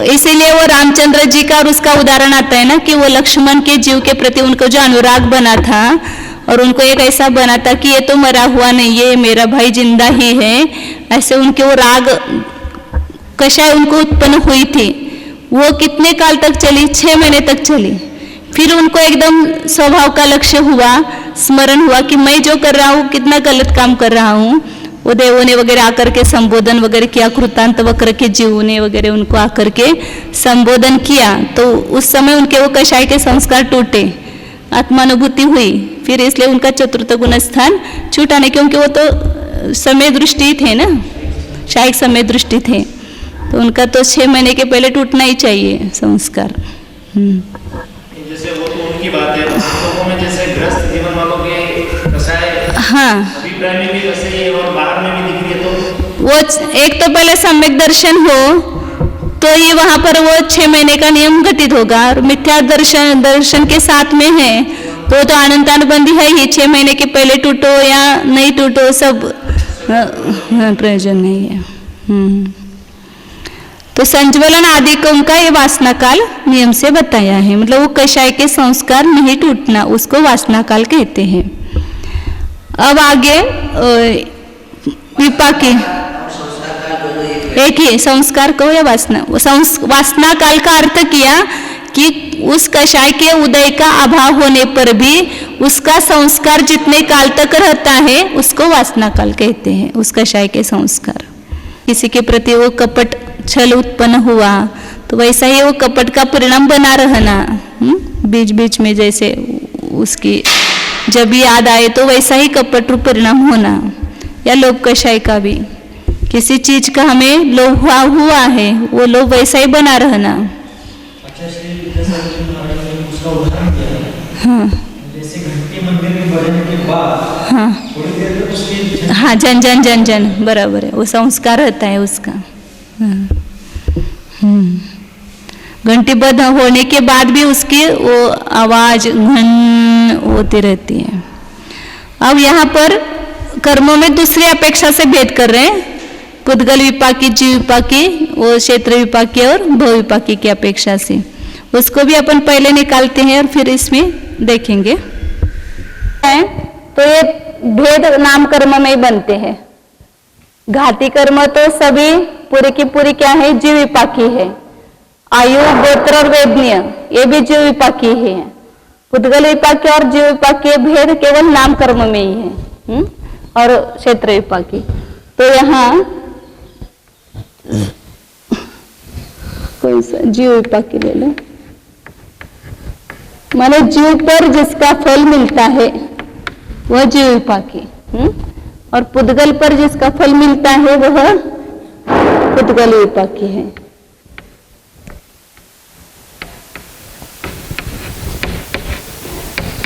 इसीलिए वो रामचंद्र जी का और उसका उदाहरण आता है ना कि वो लक्ष्मण के जीव के प्रति उनको जो अनुराग बना था, और उनको एक ऐसा बना था कि ये तो मरा हुआ नहीं है, मेरा भाई जिंदा ही है, ऐसे उनके वो राग कषाय उनको उत्पन्न हुई थी। वो कितने काल तक चली? 6 महीने तक चली। फिर उनको एकदम स्वभाव का लक्ष्य हुआ, स्मरण हुआ कि मैं जो कर रहा हूँ कितना गलत काम कर रहा हूँ। वो देवों ने वगैरह आकर के संबोधन वगैरह किया, कृतांत वक्र के जीव ने वगैरह उनको आकर के संबोधन किया, तो उस समय उनके वो कषाय के संस्कार टूटे, आत्मानुभूति हुई। फिर इसलिए उनका चतुर्थ गुण स्थान छूटा नहीं, क्योंकि वो तो समय दृष्टि थे ना, शायद समय दृष्टि थे, तो उनका तो 6 महीने के पहले टूटना ही चाहिए संस्कार। जैसे वो तो उनकी बात है, लोगों में जैसे ग्रस्त जीवन वालों के कषाय हाँ, अभिप्राय में भी वैसे ही और बाहर में भी दिख रही है। तो वो एक तो पहले सम्यक दर्शन हो, तो ये वहाँ पर वो 6 महीने का नियम घटित होगा। और मिथ्या दर्शन के साथ में है तो अनंतानुबंधी है ही, 6 महीने के पहले टूटो या नहीं टूटो सब प्रयोजन नहीं है। तो संज्वलन आदि को उनका ये वासना काल नियम से बताया है, मतलब वो कषाय के संस्कार नहीं टूटना उसको वासना काल कहते हैं। अब आगे विपाकी एक ही संस्कार कहो या वासना, वासना काल का अर्थ किया कि उस कषाय के उदय का अभाव होने पर भी उसका संस्कार जितने काल तक रहता है उसको वासना काल कहते हैं, उस कषाय के संस्कार। किसी के प्रति वो कपट छल उत्पन्न हुआ तो वैसा ही वो कपट का परिणाम बना रहना, बीच बीच में जैसे उसकी जब याद आए तो वैसा ही कपट रूप परिणाम होना। या लोभ कषाय का भी, किसी चीज का हमें लोभ हुआ है वो लोभ वैसा ही बना रहना। उसका उदाहरण दिया है। हाँ जैसे घंटी मंदिर में बढ़ने के बाद हाँ थोड़ी देर में उसकी हाँ जन जन जन जन बराबर है, वो संस्कार रहता है उसका। घंटी बंद होने के बाद भी उसकी वो आवाज घन होती रहती है। अब यहाँ पर कर्मों में दूसरी अपेक्षा से भेद कर रहे हैं, पुद्गल विपाकी, जीव विपाकी, वो क्षेत्र विपाकी और भव विपाकी की अपेक्षा से। उसको भी अपन पहले निकालते हैं और फिर इसमें देखेंगे। तो ये भेद नाम कर्म में ही बनते हैं। घाती कर्म तो सभी पूरी की पूरी क्या है, जीव विपाकी है। आयु, गोत्र और वेदनीय ये भी जीव विपाकी है। पुद्गल विपाकी और जीव विपाकी भेद केवल नाम कर्म में ही है, और क्षेत्र विपाकी। तो यहाँ कोई सा जीव विपाकी ले लो, माने जीव पर जिसका फल मिलता है वह जीव विपाकी, और पुद्गल पर जिसका फल मिलता है वह पुद्गल विपाकी है।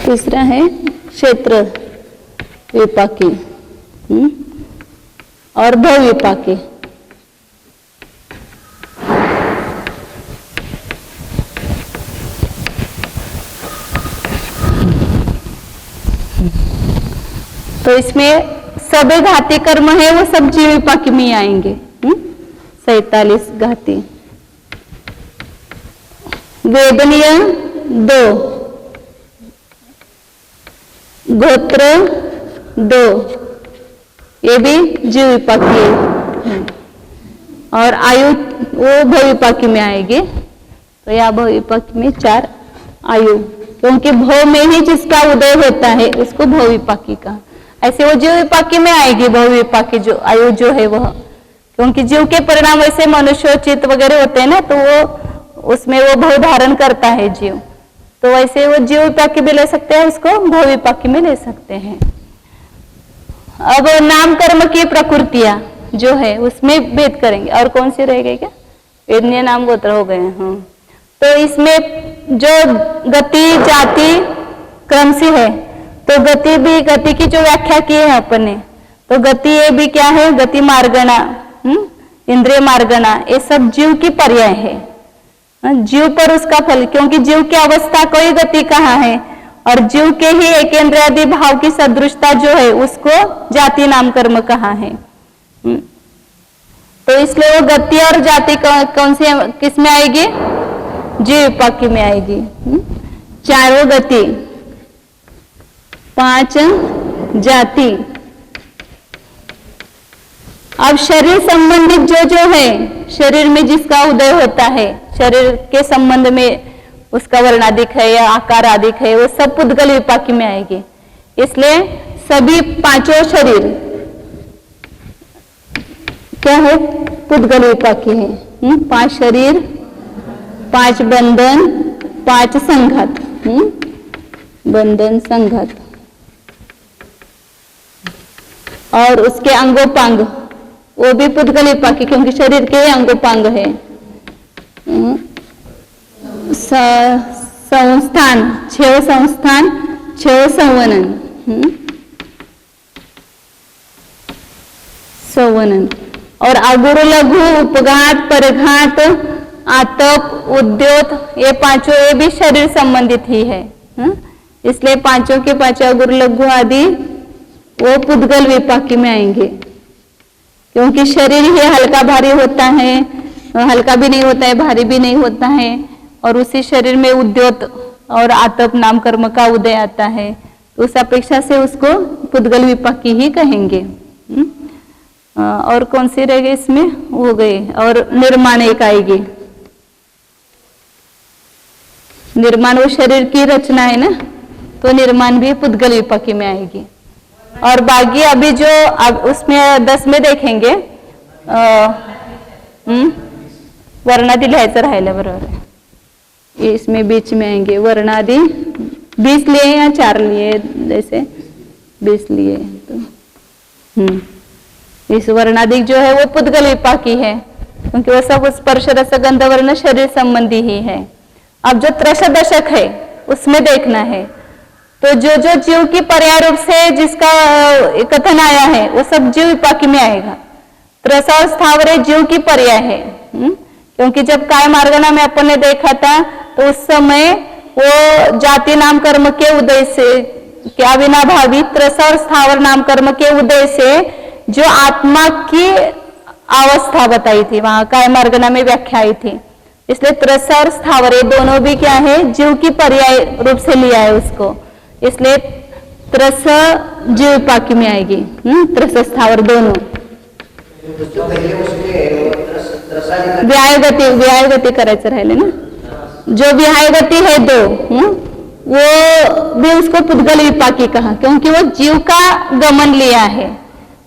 तीसरा है क्षेत्र विपाकी और भव विपाकी। तो इसमें सभी घाती कर्म है वो सब जीव विपाकी में आएंगे। 47 घाती। वेदनीय 2, गोत्र 2, ये भी जीव विपाकी है। और आयु वो भव विपाकी में आएगी। तो यह भव विपाकी में 4 आयु, क्योंकि भव में ही जिसका उदय होता है उसको भव विपाकी का। ऐसे वो जीव विपाकी में आएगी भव विपाकी जो आयु जो है वह, क्योंकि जीव के परिणाम वैसे मनुष्योचित वगैरह होते हैं ना, तो वो उसमें वो भव धारण करता है जीव। तो वैसे वो जीव विपाकी भी ले सकते हैं, उसको भव विपाकी में ले सकते हैं। अब नाम कर्म की प्रकृतियां जो है उसमें भेद करेंगे। और कौन सी रह गई क्या, वेदनीय नाम गोत्र हो गए। हाँ, तो इसमें जो गति जाति क्रम से है, तो गति भी, गति की जो व्याख्या की है अपन ने, तो गति ये भी क्या है, गति मार्गणा, इंद्रिय मार्गणा, ये सब जीव की पर्याय है। जीव पर उसका फल, क्योंकि जीव की अवस्था को ही गति कहा है, और जीव के ही एकेंद्रियादि भाव की सदृशता जो है उसको जाति नाम कर्म कहा है। तो इसलिए वो गति और जाति कौन सी किस में आएगी, जीव विपाकी में आएगी। 4 गति, 5 जाति। अब शरीर संबंधित जो है, शरीर में जिसका उदय होता है, शरीर के संबंध में उसका वर्णाधिक है या आकार अधिक है, वो सब पुद्गल विपाकी में आएगी। इसलिए सभी 5 शरीर क्या है, पुद्गल विपाकी है। 5 शरीर, 5 बंधन, 5 संघात, बंधन संघात, और उसके अंगोपांग वो भी पुद्गल विपाकी, क्योंकि शरीर के अंगोपांग है। संस्थान, 6 संस्थान, 6 संवनन, संवनन, और अगुरु लघु, उपघात, परघात, आतप, उद्योत, ये पांचों ये भी शरीर संबंधित ही है। इसलिए पांचों के पांचों अगुर लघु आदि वो पुद्गल विपाकी में आएंगे, क्योंकि शरीर ही हल्का भारी होता है, हल्का भी नहीं होता है, भारी भी नहीं होता है, और उसी शरीर में उद्योत और आतप नाम कर्म का उदय आता है, तो उस अपेक्षा से उसको पुद्गल विपाकी ही कहेंगे। और कौन सी रह गई इसमें, हो गई, और निर्माण एक आएगी। निर्माण वो शरीर की रचना है ना, तो निर्माण भी पुद्गल विपाकी में आएगी। और बाकी अभी जो अब उसमें 10 में देखेंगे, वर्णादि लिहायचं राहिलं, बरोबर है, इसमें बीच में आएंगे वर्णादि 20 लिए या 4 लिए, जैसे 20 लिए, तो इस वर्णादिक जो है वो पुद्गल विपाकी है, क्योंकि वो सब स्पर्श रस गंध वर्ण शरीर संबंधी ही है। अब जो त्रशदशक है उसमें देखना है, तो जो जो जीव की पर्याय रूप से जिसका कथन आया है वो सब जीव विपाकी में आएगा। त्रस और स्थावर जीव की पर्याय है, क्योंकि जब काय मार्गना में अपन ने देखा था तो उस समय वो जाति नाम कर्म के उदय से क्या बिना भावी त्रस और स्थावर नाम कर्म के उदय से जो आत्मा की अवस्था बताई थी, वहां काय मार्गना में व्याख्या आई थी। इसलिए त्रस और स्थावर ये दोनों भी क्या है, जीव की पर्याय रूप से लिया है उसको, इसलिए त्रस जीव विपाकी में आएगी। त्रस स्थावर दोनों व्याय गति करायचं राहिले ना, जो विहाय गति है 2 वो भी उसको पुद्गल विपाकी कहा, क्योंकि वो जीव का गमन लिया है,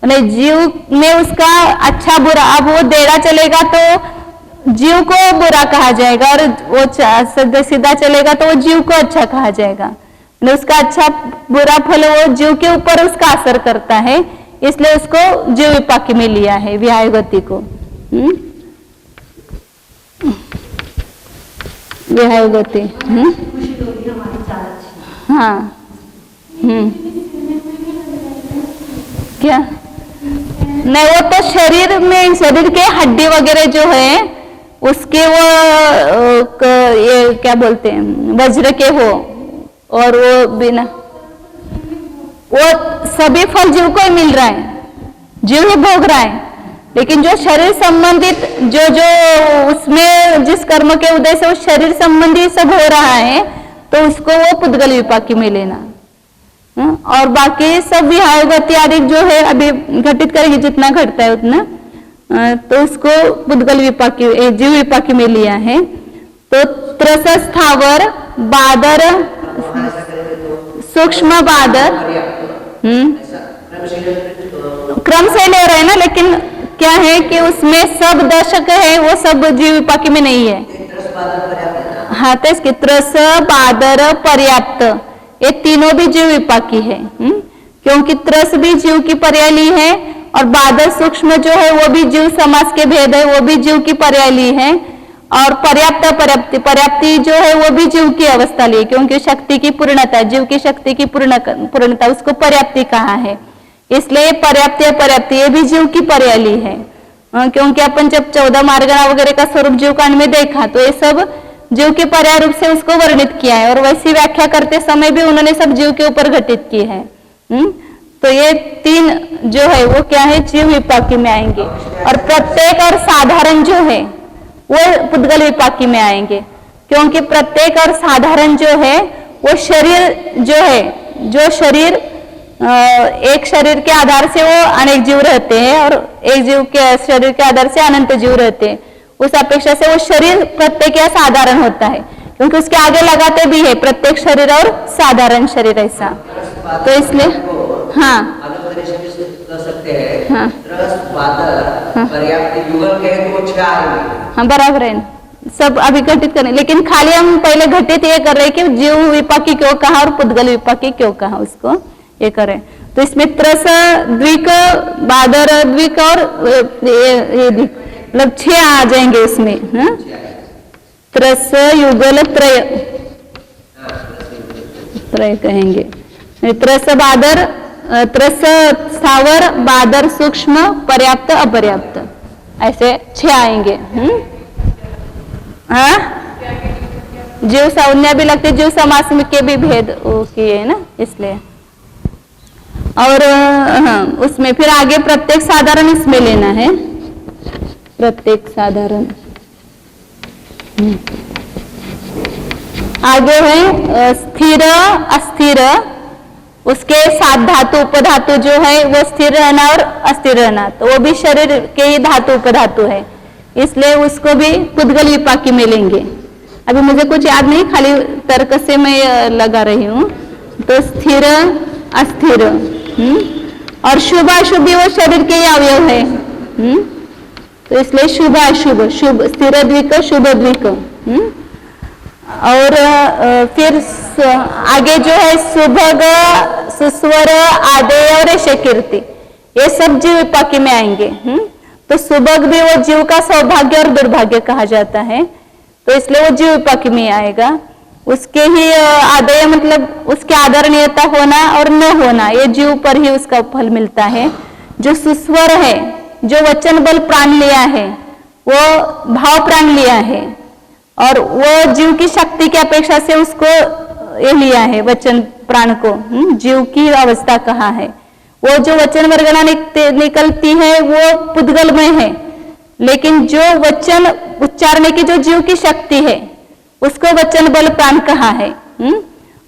जीव में उसका अच्छा बुरा, अब वो देड़ा चलेगा तो जीव को बुरा कहा जाएगा, और वो सीधा चलेगा तो वो जीव को अच्छा कहा जाएगा। उसका अच्छा बुरा फल वो जीव के ऊपर उसका असर करता है, इसलिए उसको जीव विपाकी में लिया है विहाय गति को। विहाय गति हाँ क्या नहीं, वो तो शरीर में, शरीर के हड्डी वगैरह जो है उसके वो ये क्या बोलते हैं वज्र के हो, और वो बिना, वो सभी फल जीव को ही मिल रहा है, जीव ही भोग रहा है, लेकिन जो शरीर संबंधित जो जो उसमें जिस कर्म के उदय से वो शरीर संबंधी सब हो रहा है, तो उसको वो पुद्गल विपाकी में लेना। और बाकी सब विहाय गति आदि जो है अभी घटित करेंगे, जितना घटता है उतना, तो उसको पुद्गल विपाकी जीव विपाकी में लिया है। तो त्रस स्थावर बादर सूक्ष्म बादर क्रम से ले रहे हैं ना, लेकिन क्या है कि उसमें सब दशक है वो सब जीव विपाकी में नहीं है। हाँ, तो इसके त्रस बादर पर्याप्त ये तीनों भी जीव विपाकी है, क्योंकि त्रस भी जीव की पर्याय ली है, और बादर सूक्ष्म जो है वो भी जीव समास के भेद है, वो भी जीव की पर्याय ली है, और पर्याप्त पर्याप्ति जो है वो भी जीव की अवस्था ली, क्योंकि शक्ति की पूर्णता, जीव की शक्ति की पूर्णता उसको पर्याप्ति कहा है, इसलिए पर्याप्ति ये भी जीव की पर्याय ली है। क्योंकि अपन जब 14 मार्गना वगैरह का स्वरूप जीव कांड में देखा तो ये सब जीव के पर्याय रूप से उसको वर्णित किया है, और वैसी व्याख्या करते समय भी उन्होंने सब जीव के ऊपर घटित की है। तो ये 3 जो है वो क्या है, जीव विपाकी में आएंगे, और प्रत्येक और साधारण जो है वो पुद्गल विपाकी में आएंगे, क्योंकि प्रत्येक और साधारण जो है वो शरीर जो है, जो शरीर एक शरीर के आधार से वो अनेक जीव रहते हैं, और एक जीव के शरीर के आधार से अनंत जीव रहते हैं, उस अपेक्षा से वो शरीर प्रत्येक या साधारण होता है, क्योंकि उसके आगे लगाते भी है प्रत्येक शरीर और साधारण शरीर ऐसा। तो इसलिए हाँ हाँ बराबर है, सब अभी घटित करें, लेकिन खाली हम पहले घटित ये कर रहे हैं कि जीव विपाकी क्यों कहा और पुद्गल विपाकी क्यों कहा, उसको ये करें। तो इसमें त्रस द्विक बादर द्विक और ये मतलब 6 आ जाएंगे इसमें। त्रस युगल त्रय कहेंगे, त्रस बादर, त्रस स्थावर बादर सूक्ष्म पर्याप्त अपर्याप्त, ऐसे 6 आएंगे। हाँ, जीव संज्ञा भी लगती, जीव समास में के भी भेद किए है ना, इसलिए। और हाँ, उसमें फिर आगे प्रत्येक साधारण इसमें लेना है, प्रत्येक साधारण। आगे है स्थिर अस्थिर, उसके सात धातु उपधातु जो है वो स्थिर रहना और अस्थिर रहना, तो वो भी शरीर के ही धातु उपधातु है, इसलिए उसको भी पुद्गल विपाकी में लेंगे। अभी मुझे कुछ याद नहीं, खाली तर्क से मैं लगा रही हूँ। तो स्थिर अस्थिर, और शुभ अशुभ भी वो शरीर के ही अवयव है, तो इसलिए शुभ अशुभ, शुभ स्थिर द्विक शुभ द्विक। और फिर आगे जो है सुभग सुस्वर आदेय और यशकीर्ति, ये सब जीव विपाकी में आएंगे। तो सुभग भी वो जीव का सौभाग्य और दुर्भाग्य कहा जाता है, तो इसलिए वो जीव विपाकी में आएगा। उसके ही आदेय मतलब उसके आदरणीयता होना और न होना, ये जीव पर ही उसका फल मिलता है। जो सुस्वर है, जो वचन बल प्राण लिया है, वो भाव प्राण लिया है, और वो जीव की शक्ति की अपेक्षा से उसको ये लिया है, वचन प्राण को जीव की अवस्था कहा है। वो जो वचन वर्गणा निकलती है वो पुद्गलमय है, लेकिन जो वचन उच्चारने की जो जीव की शक्ति है उसको वचन बल प्राण कहा है,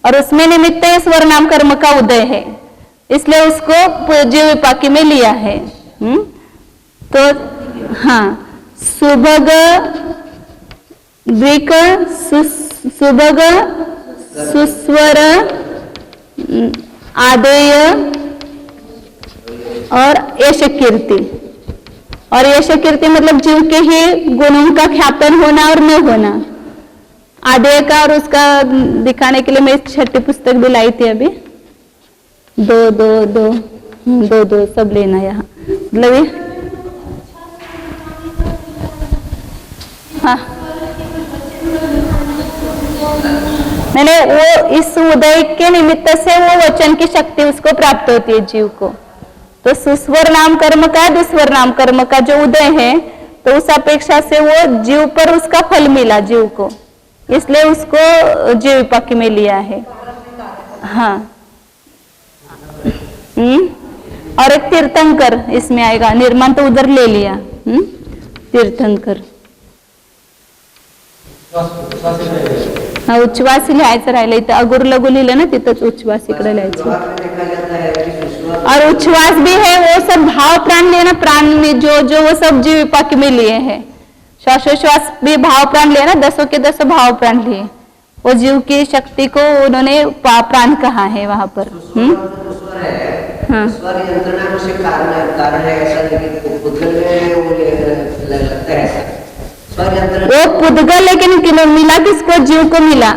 और उसमें निमित्त स्वर नाम कर्म का उदय है, इसलिए उसको जीव विपाकी में लिया है। तो हाँ, सुभग द्विक सुभग सुस्वर आदेय और यशकीर्ति, और यशकीर्ति मतलब जीव के ही गुणों का ख्यापन होना और न होना। आदेय का और उसका दिखाने के लिए मैं छठी पुस्तक भी लाई थी अभी, दो दो दो दो दो सब लेना यहाँ, मतलब हाँ, मैंने वो इस उदय के निमित्त से वो वचन की शक्ति उसको प्राप्त होती है जीव को। तो सुस्वर नाम कर्म का, दुस्वर नाम कर्म का जो उदय है, तो उस अपेक्षा से वो जीव पर उसका फल मिला जीव को, इसलिए उसको जीव विपाकी में लिया है। हाँ, और एक तीर्थंकर इसमें आएगा, निर्माण तो उधर ले लिया, तीर्थंकर। हा, उच्छ्वास लिहायचं राहिलं, इथं अगुर लघु लिहिलं ना, तिथंच उच्छ्वास इकडे लिहायचं। और उच्छ्वास भी है, वो सब भाव प्राण लेना, प्राण में जो जो वो सब जीव विपाकी में लिए हैं। श्वासोश्वास भी भाव प्राण लिया ना, 10 के 10 भाव प्राण लिए, वो जीव की शक्ति को उन्होंने प्राण कहा है वहां पर। हाँ, स्वर यंत्रणा से कारण है ऐसा नहीं, पुद्गल में वो लगता है ऐसा स्वर यंत्रणा, वो पुद्गल लेकिन मिला किसको, जीव को मिला,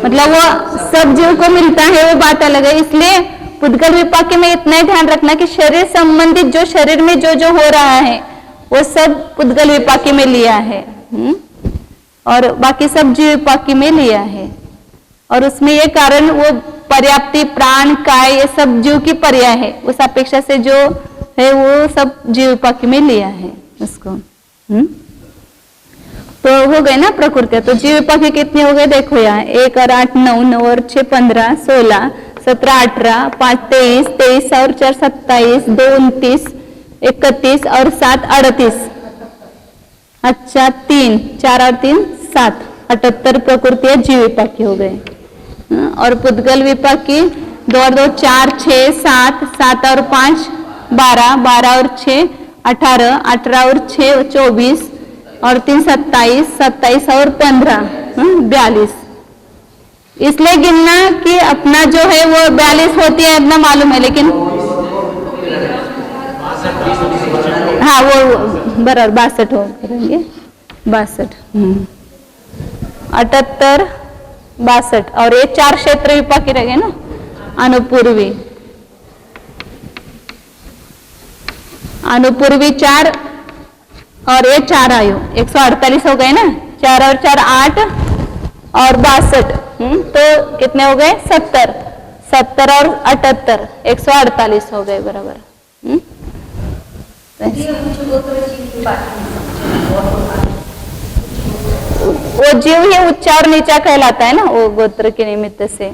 मतलब वो सब जीव को मिलता है, वो बात अलग है। इसलिए पुद्गल विपाकी में इतना ही ध्यान रखना कि शरीर संबंधित जो शरीर में जो जो हो रहा है वो सब पुद्गल विपाकी में लिया है, और बाकी सब जीव विपाकी में लिया है। और उसमें ये कारण वो पर्याप्ति प्राण काय ये सब जीव की पर्याय है, उस अपेक्षा से जो है वो सब जीव विपाकी में लिया है उसको। तो हो गए ना प्रकृति, तो जीव विपाकी कितने हो गए देखो यहाँ, 1 और 8 9, 9 और 6 15, 16 17 18, 5 23, 23 और 4 27, 2 29, 31 और 7 38। अच्छा 3 4 और 3 7, 78 प्रकृति जीव विपाकी हो गए। और पुद्गल विपाकी 2 और 2 4 6 7, 7 और 5 12, 12 और 6 18, 18 और 6 24 और 3 27, 27 और 15 42। इसलिए गिनना कि अपना जो है वो 42 होती है इतना मालूम है, लेकिन हाँ वो बराबर 62 हो करेंगे, 62 78 62, और ये 4 क्षेत्र विपाकी रह ना, अनुपूर्वी 4 और ये 4 आयु 148 हो गए ना, 4 और 4 8 और 62, तो कितने हो गए 70, 70 और 78 148 हो गए बराबर। वो जीव ही ऊंचा और नीचा कहलाता है ना, वो गोत्र के निमित्त से।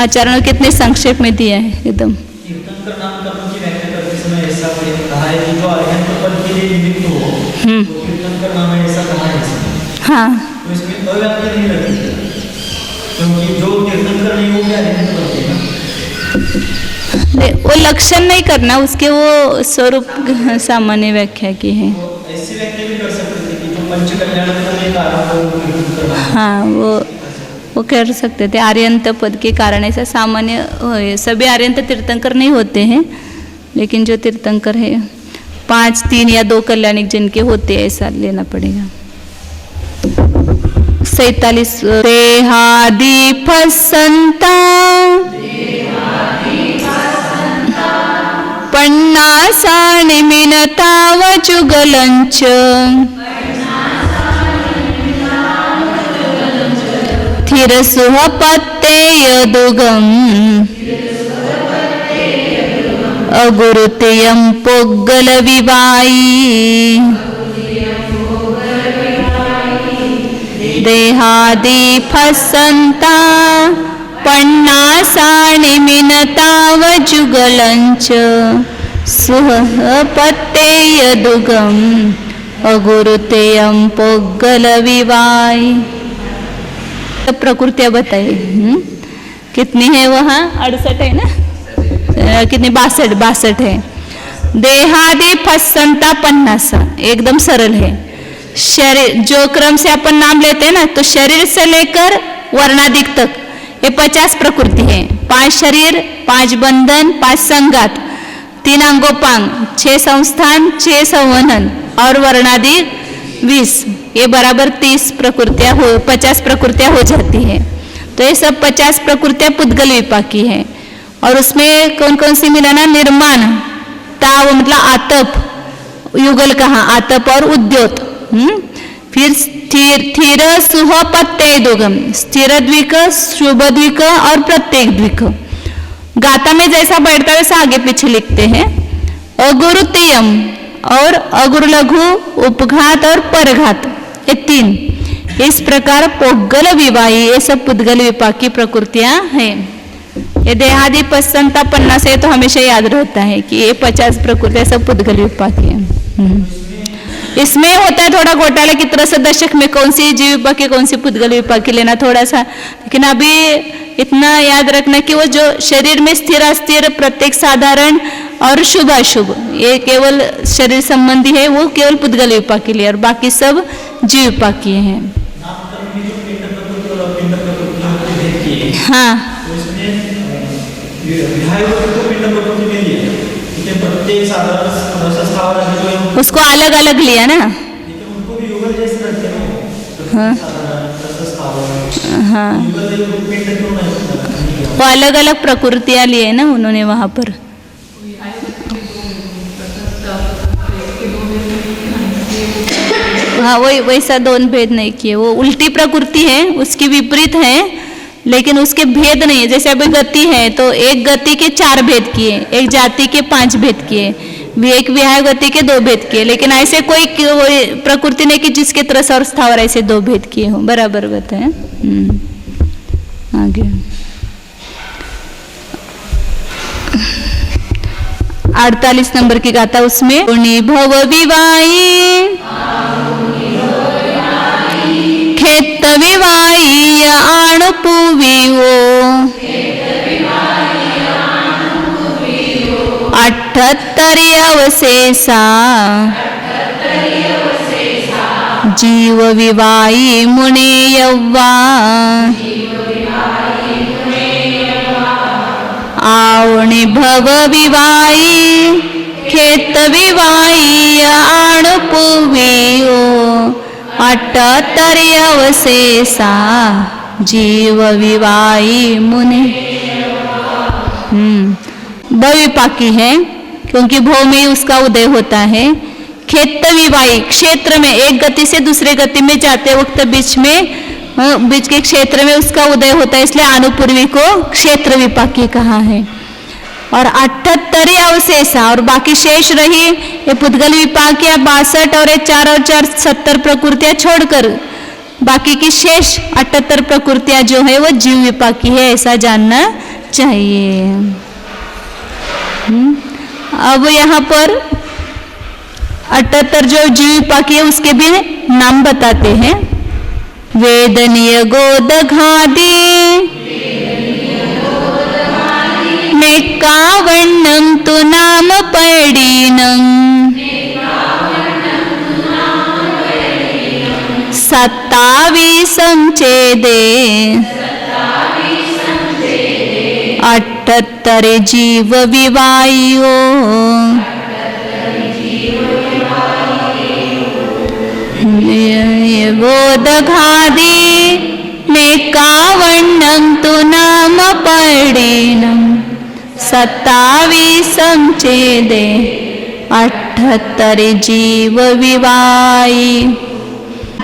आचार्यों ने कितने संक्षेप में दिया है एकदम। तीर्थंकर नाम कर्म की व्याख्या करते समय ऐसा कहा है कि जो अरिहंत पद के लिए निमित्त हो तो तीर्थंकर नाम है, ऐसा कहा है इसमें। हाँ, तो इसमें अव्याप्ति नहीं रखी, क्योंकि जो तीर्थंकर नहीं हो गया अरिहंत पद के ना, वो लक्षण नहीं करना, उसके वो स्वरूप सामान्य व्याख्या की है। ऐसी व्याख्या भी कर सकते थे कि जो पंच कल्याण में कारण हो तीर्थंकर नाम। हाँ, वो कर सकते थे। आर्यंत पद के कारण ऐसा सामान्य, सभी आर्यंत तीर्थंकर नहीं होते हैं, लेकिन जो तीर्थंकर है 5, 3 या 2 कल्याणिक जिनके होते हैं ऐसा लेना पड़ेगा। 47 देहादि फसंता पन्नासा निमिनता वचुगलंच थिरसुहपत्ते यदुगम अगुरुतेयं पोग्गल विवाई देहादि फसंता पन्नासा निमिनता वजुगलंच सुहपत्ते यदुगम अगुरुतेयं पोग्गल विवाई। प्रकृतियां बताइए कितनी है वहाँ? 68 है ना, कितनी? 62 है। देहादि फसंता पन्नासा, एकदम सरल है। शरीर जो क्रम से अपन नाम लेते हैं ना, तो शरीर से लेकर वर्णादिक तक ये 50 प्रकृति है। 5 शरीर, 5 बंधन, 5 संगात, 3 अंगोपांग, 6 संस्थान, 6 संवहन और वर्णादिक 20, ये बराबर 30 प्रकृतियां हो, 50 प्रकृतियां हो जाती है। तो ये सब 50 प्रकृतियां पुद्गल विपाकी है। और उसमें कौन कौन सी मिलाना? निर्माण, ताव मतलब आतप, युगल कहा आतप और उद्योत। फिर स्थिर सुहपत्ते दुगम, स्थिर द्विक, शुभ द्विक और प्रत्येक द्विक। गाथा में जैसा बैठता है वैसा आगे पीछे लिखते हैं। अगुरुतेयम और अगुरु लघु, उपघात और परघात, ये 3। इस प्रकार पोग्गल विवाही, ये सब पुद्गल विपाकी प्रकृतियां हैं। ये देहादि पसंता पन्ना से तो हमेशा याद रहता है कि ये 50 प्रकृतियां सब पुद्गल विपाकी हैं। इसमें होता है थोड़ा घोटाला की तरह से दशक में कौन सी जीव विपाकी कौन सी पुद्गल विपाकी लेना थोड़ा सा, लेकिन अभी इतना याद रखना कि वो जो शरीर में स्थिर अस्थिर, प्रत्येक साधारण और शुभ अशुभ, ये केवल शरीर संबंधी है, वो केवल पुद्गल विपाकी लिए, और बाकी सब जीव विपाकी हैं। हाँ, उसको अलग अलग लिया ना। हाँ, हाँ, वो अलग अलग प्रकृतियां लिए ना उन्होंने वहां पर। हाँ, वही वैसा 2 भेद नहीं किए, वो उल्टी प्रकृति है, उसकी विपरीत है, लेकिन उसके भेद नहीं है। जैसे अभी गति है तो एक गति के 4 भेद किए, एक जाति के 5 भेद किए, एक विहाय गति के 2 भेद किए, लेकिन ऐसे कोई प्रकृति नहीं कि जिसके तरस और स्थावर ऐसे 2 भेद किए हों। बराबर बताए। आगे 48 नंबर की गाथा, उसमें भव विवाई खेत विवाई आणपुविवो 78 अवशेषा जीव विवाई मुने यव्वा आवणि भव विवाई खेत विवाई आणपुविवो 78 अवशेषा जीव विवाई मुने। भविपाकी है क्योंकि भव में उसका उदय होता है। खेत विवाही, क्षेत्र में एक गति से दूसरे गति में जाते वक्त बीच के क्षेत्र में उसका उदय होता है, इसलिए अनुपूर्वी को क्षेत्र विपाकी कहा है। और 78 अवशेषा और बाकी शेष रही ये पुद्गल विपाकियां 62 और ये 4 और 4 70 प्रकृतियां छोड़कर बाकी की शेष 78 प्रकृतियां जो है वो जीव विपाकी है, ऐसा जानना चाहिए। अब यहाँ पर 78 जो जीव विपाकी है उसके भी नाम बताते हैं। वेदनीय गोदघादी नेकावण्णं तु नाम पडीनं सत्तावीसं चेदे 78 जीव विवायो बोधघादी नेकावण्णं तु नाम पडीनं 27 चेदे 78 जीव विवाई।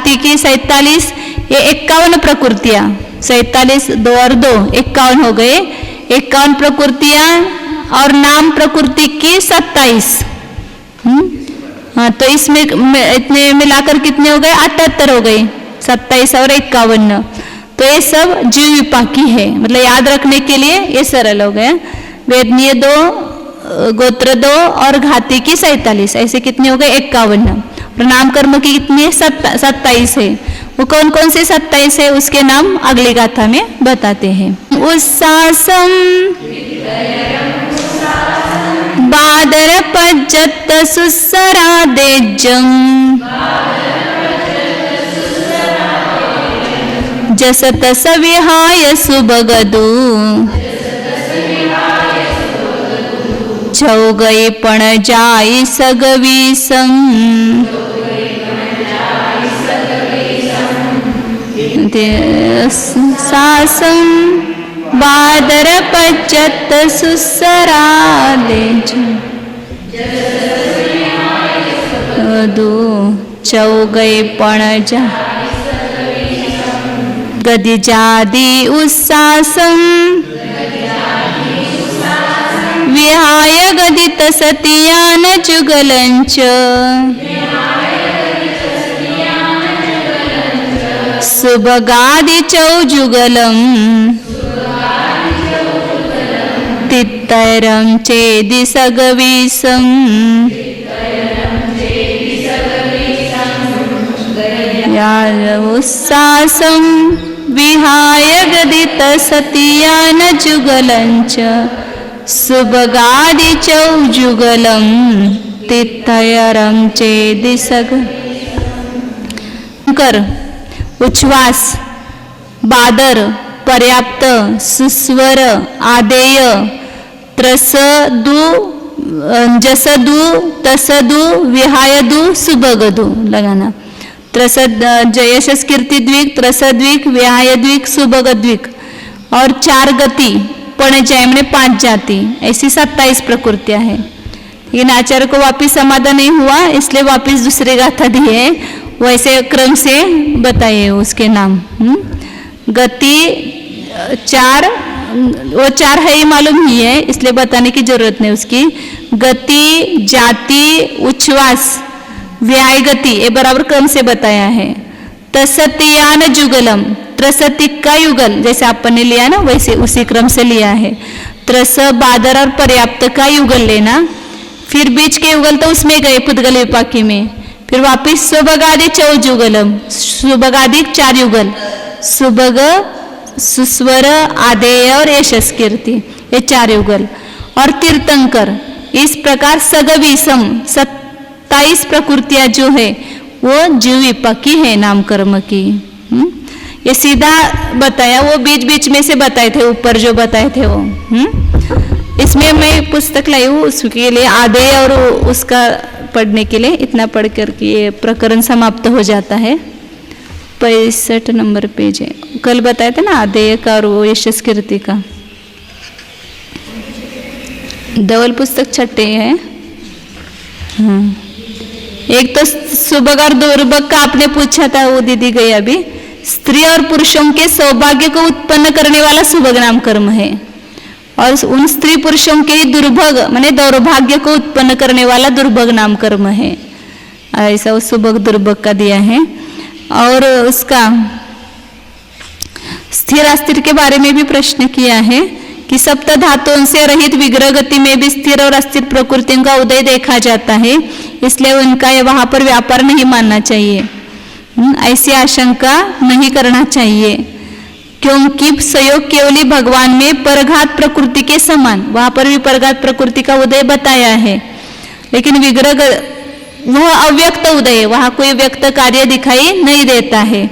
की 47 ये 51 प्रकृतियां 47 2 और 2 51 हो गए। 51 प्रकृतियां और नाम प्रकृति की 27। हाँ तो इसमें इतने मिलाकर कितने हो गए 78 हो गए। 27 और 51 तो ये सब जीव विपाकी है, मतलब याद रखने के लिए ये सरल हो गया। वेदनीय 2 गोत्र 2 और घाती की 47 ऐसे कितने हो गए 51। प्रणाम कर्म की कितनी है 27 है। वो कौन कौन से 27 है उसके नाम अगली गाथा में बताते हैं। उत्सासम बादर पज्जत सुसरादेजं जसत सविहाय सुबगदु चौगई पण जाई सगवी संग सासं बादर पच्चत सुसराले दो चौगई पण जा गदी जादी उत्सासं विहाय गदित सतियान जुगलंच सुबगादि चौजुगलम तित्तरं चेदि सगवीसं उत्सासं विहाय गदित सतियान जुगलंच सुबगादि चौजुगलम तित्तरं चेदि सग कर उच्छ्वास बादर पर्याप्त सुस्वर आदेय त्रसदु जसदु तसदु विहायदु सुबगदु लगाना। त्रसद जयशस कीर्ति द्विक त्रसद्विक विहायद्विक सुबगद्विक और 4 गति पण जाए मैंने 5 जाति ऐसी 27 प्रकृतियां हैं। लेकिन आचार्य को वापिस समाधान नहीं हुआ इसलिए वापिस दूसरी गाथा दी है, वैसे क्रम से बताइए उसके नाम। गति 4 वो 4 है ही मालूम ही है इसलिए बताने की जरूरत नहीं उसकी। गति जाति उच्छ्वास व्याय गति ये बराबर क्रम से बताया है। तसतियान जुगलम त्रसति का युगल जैसे आपने ने लिया ना वैसे उसी क्रम से लिया है। त्रस बादर और पर्याप्त का युगल लेना, फिर बीच के युगल तो उसमें गए पुद्गल विपाकी में, फिर वापिस सुबगादि चौजुगलम सुबगादि 4 युगल सुबग सुस्वर आदेय और यशस कीर्ति ये 4 युगल और तीर्थंकर। इस प्रकार सगवीसम 27 प्रकृतियां जो है वो जीव विपाकी है नाम कर्म की। ये सीधा बताया, वो बीच बीच में से बताए थे ऊपर जो बताए थे वो। इसमें मैं पुस्तक लाई हूँ उसके लिए आदेय और उसका पढ़ने के लिए इतना पढ़ करके ये प्रकरण समाप्त हो जाता है। 65 नंबर पेज है। कल बताए थे ना आदेय का और वो यशस कीर्ति का। धवल पुस्तक छठे है। हाँ एक तो सुबग और दुर्भग का आपने पूछा था, वो दीदी गई अभी। स्त्री और पुरुषों के सौभाग्य को उत्पन्न करने वाला सुबग नाम कर्म है। और उन स्त्री पुरुषों के लिए दुर्भग माने दौर्भाग्य को उत्पन्न करने वाला दुर्भग नाम कर्म है, ऐसा उस सुभग दुर्भग का दिया है। और उसका स्थिर अस्थिर के बारे में भी प्रश्न किया है कि सप्त धातुओं से रहित विग्रह गति में भी स्थिर और अस्थिर प्रकृतियों का उदय देखा जाता है, इसलिए उनका वहां पर व्यापार नहीं मानना चाहिए, ऐसी आशंका नहीं करना चाहिए, क्योंकि संयोग केवली भगवान में परघात प्रकृति के समान, वहां पर भी परघात प्रकृति का उदय बताया है, लेकिन विग्रह वह अव्यक्त उदय है, वहां कोई व्यक्त कार्य दिखाई नहीं देता है।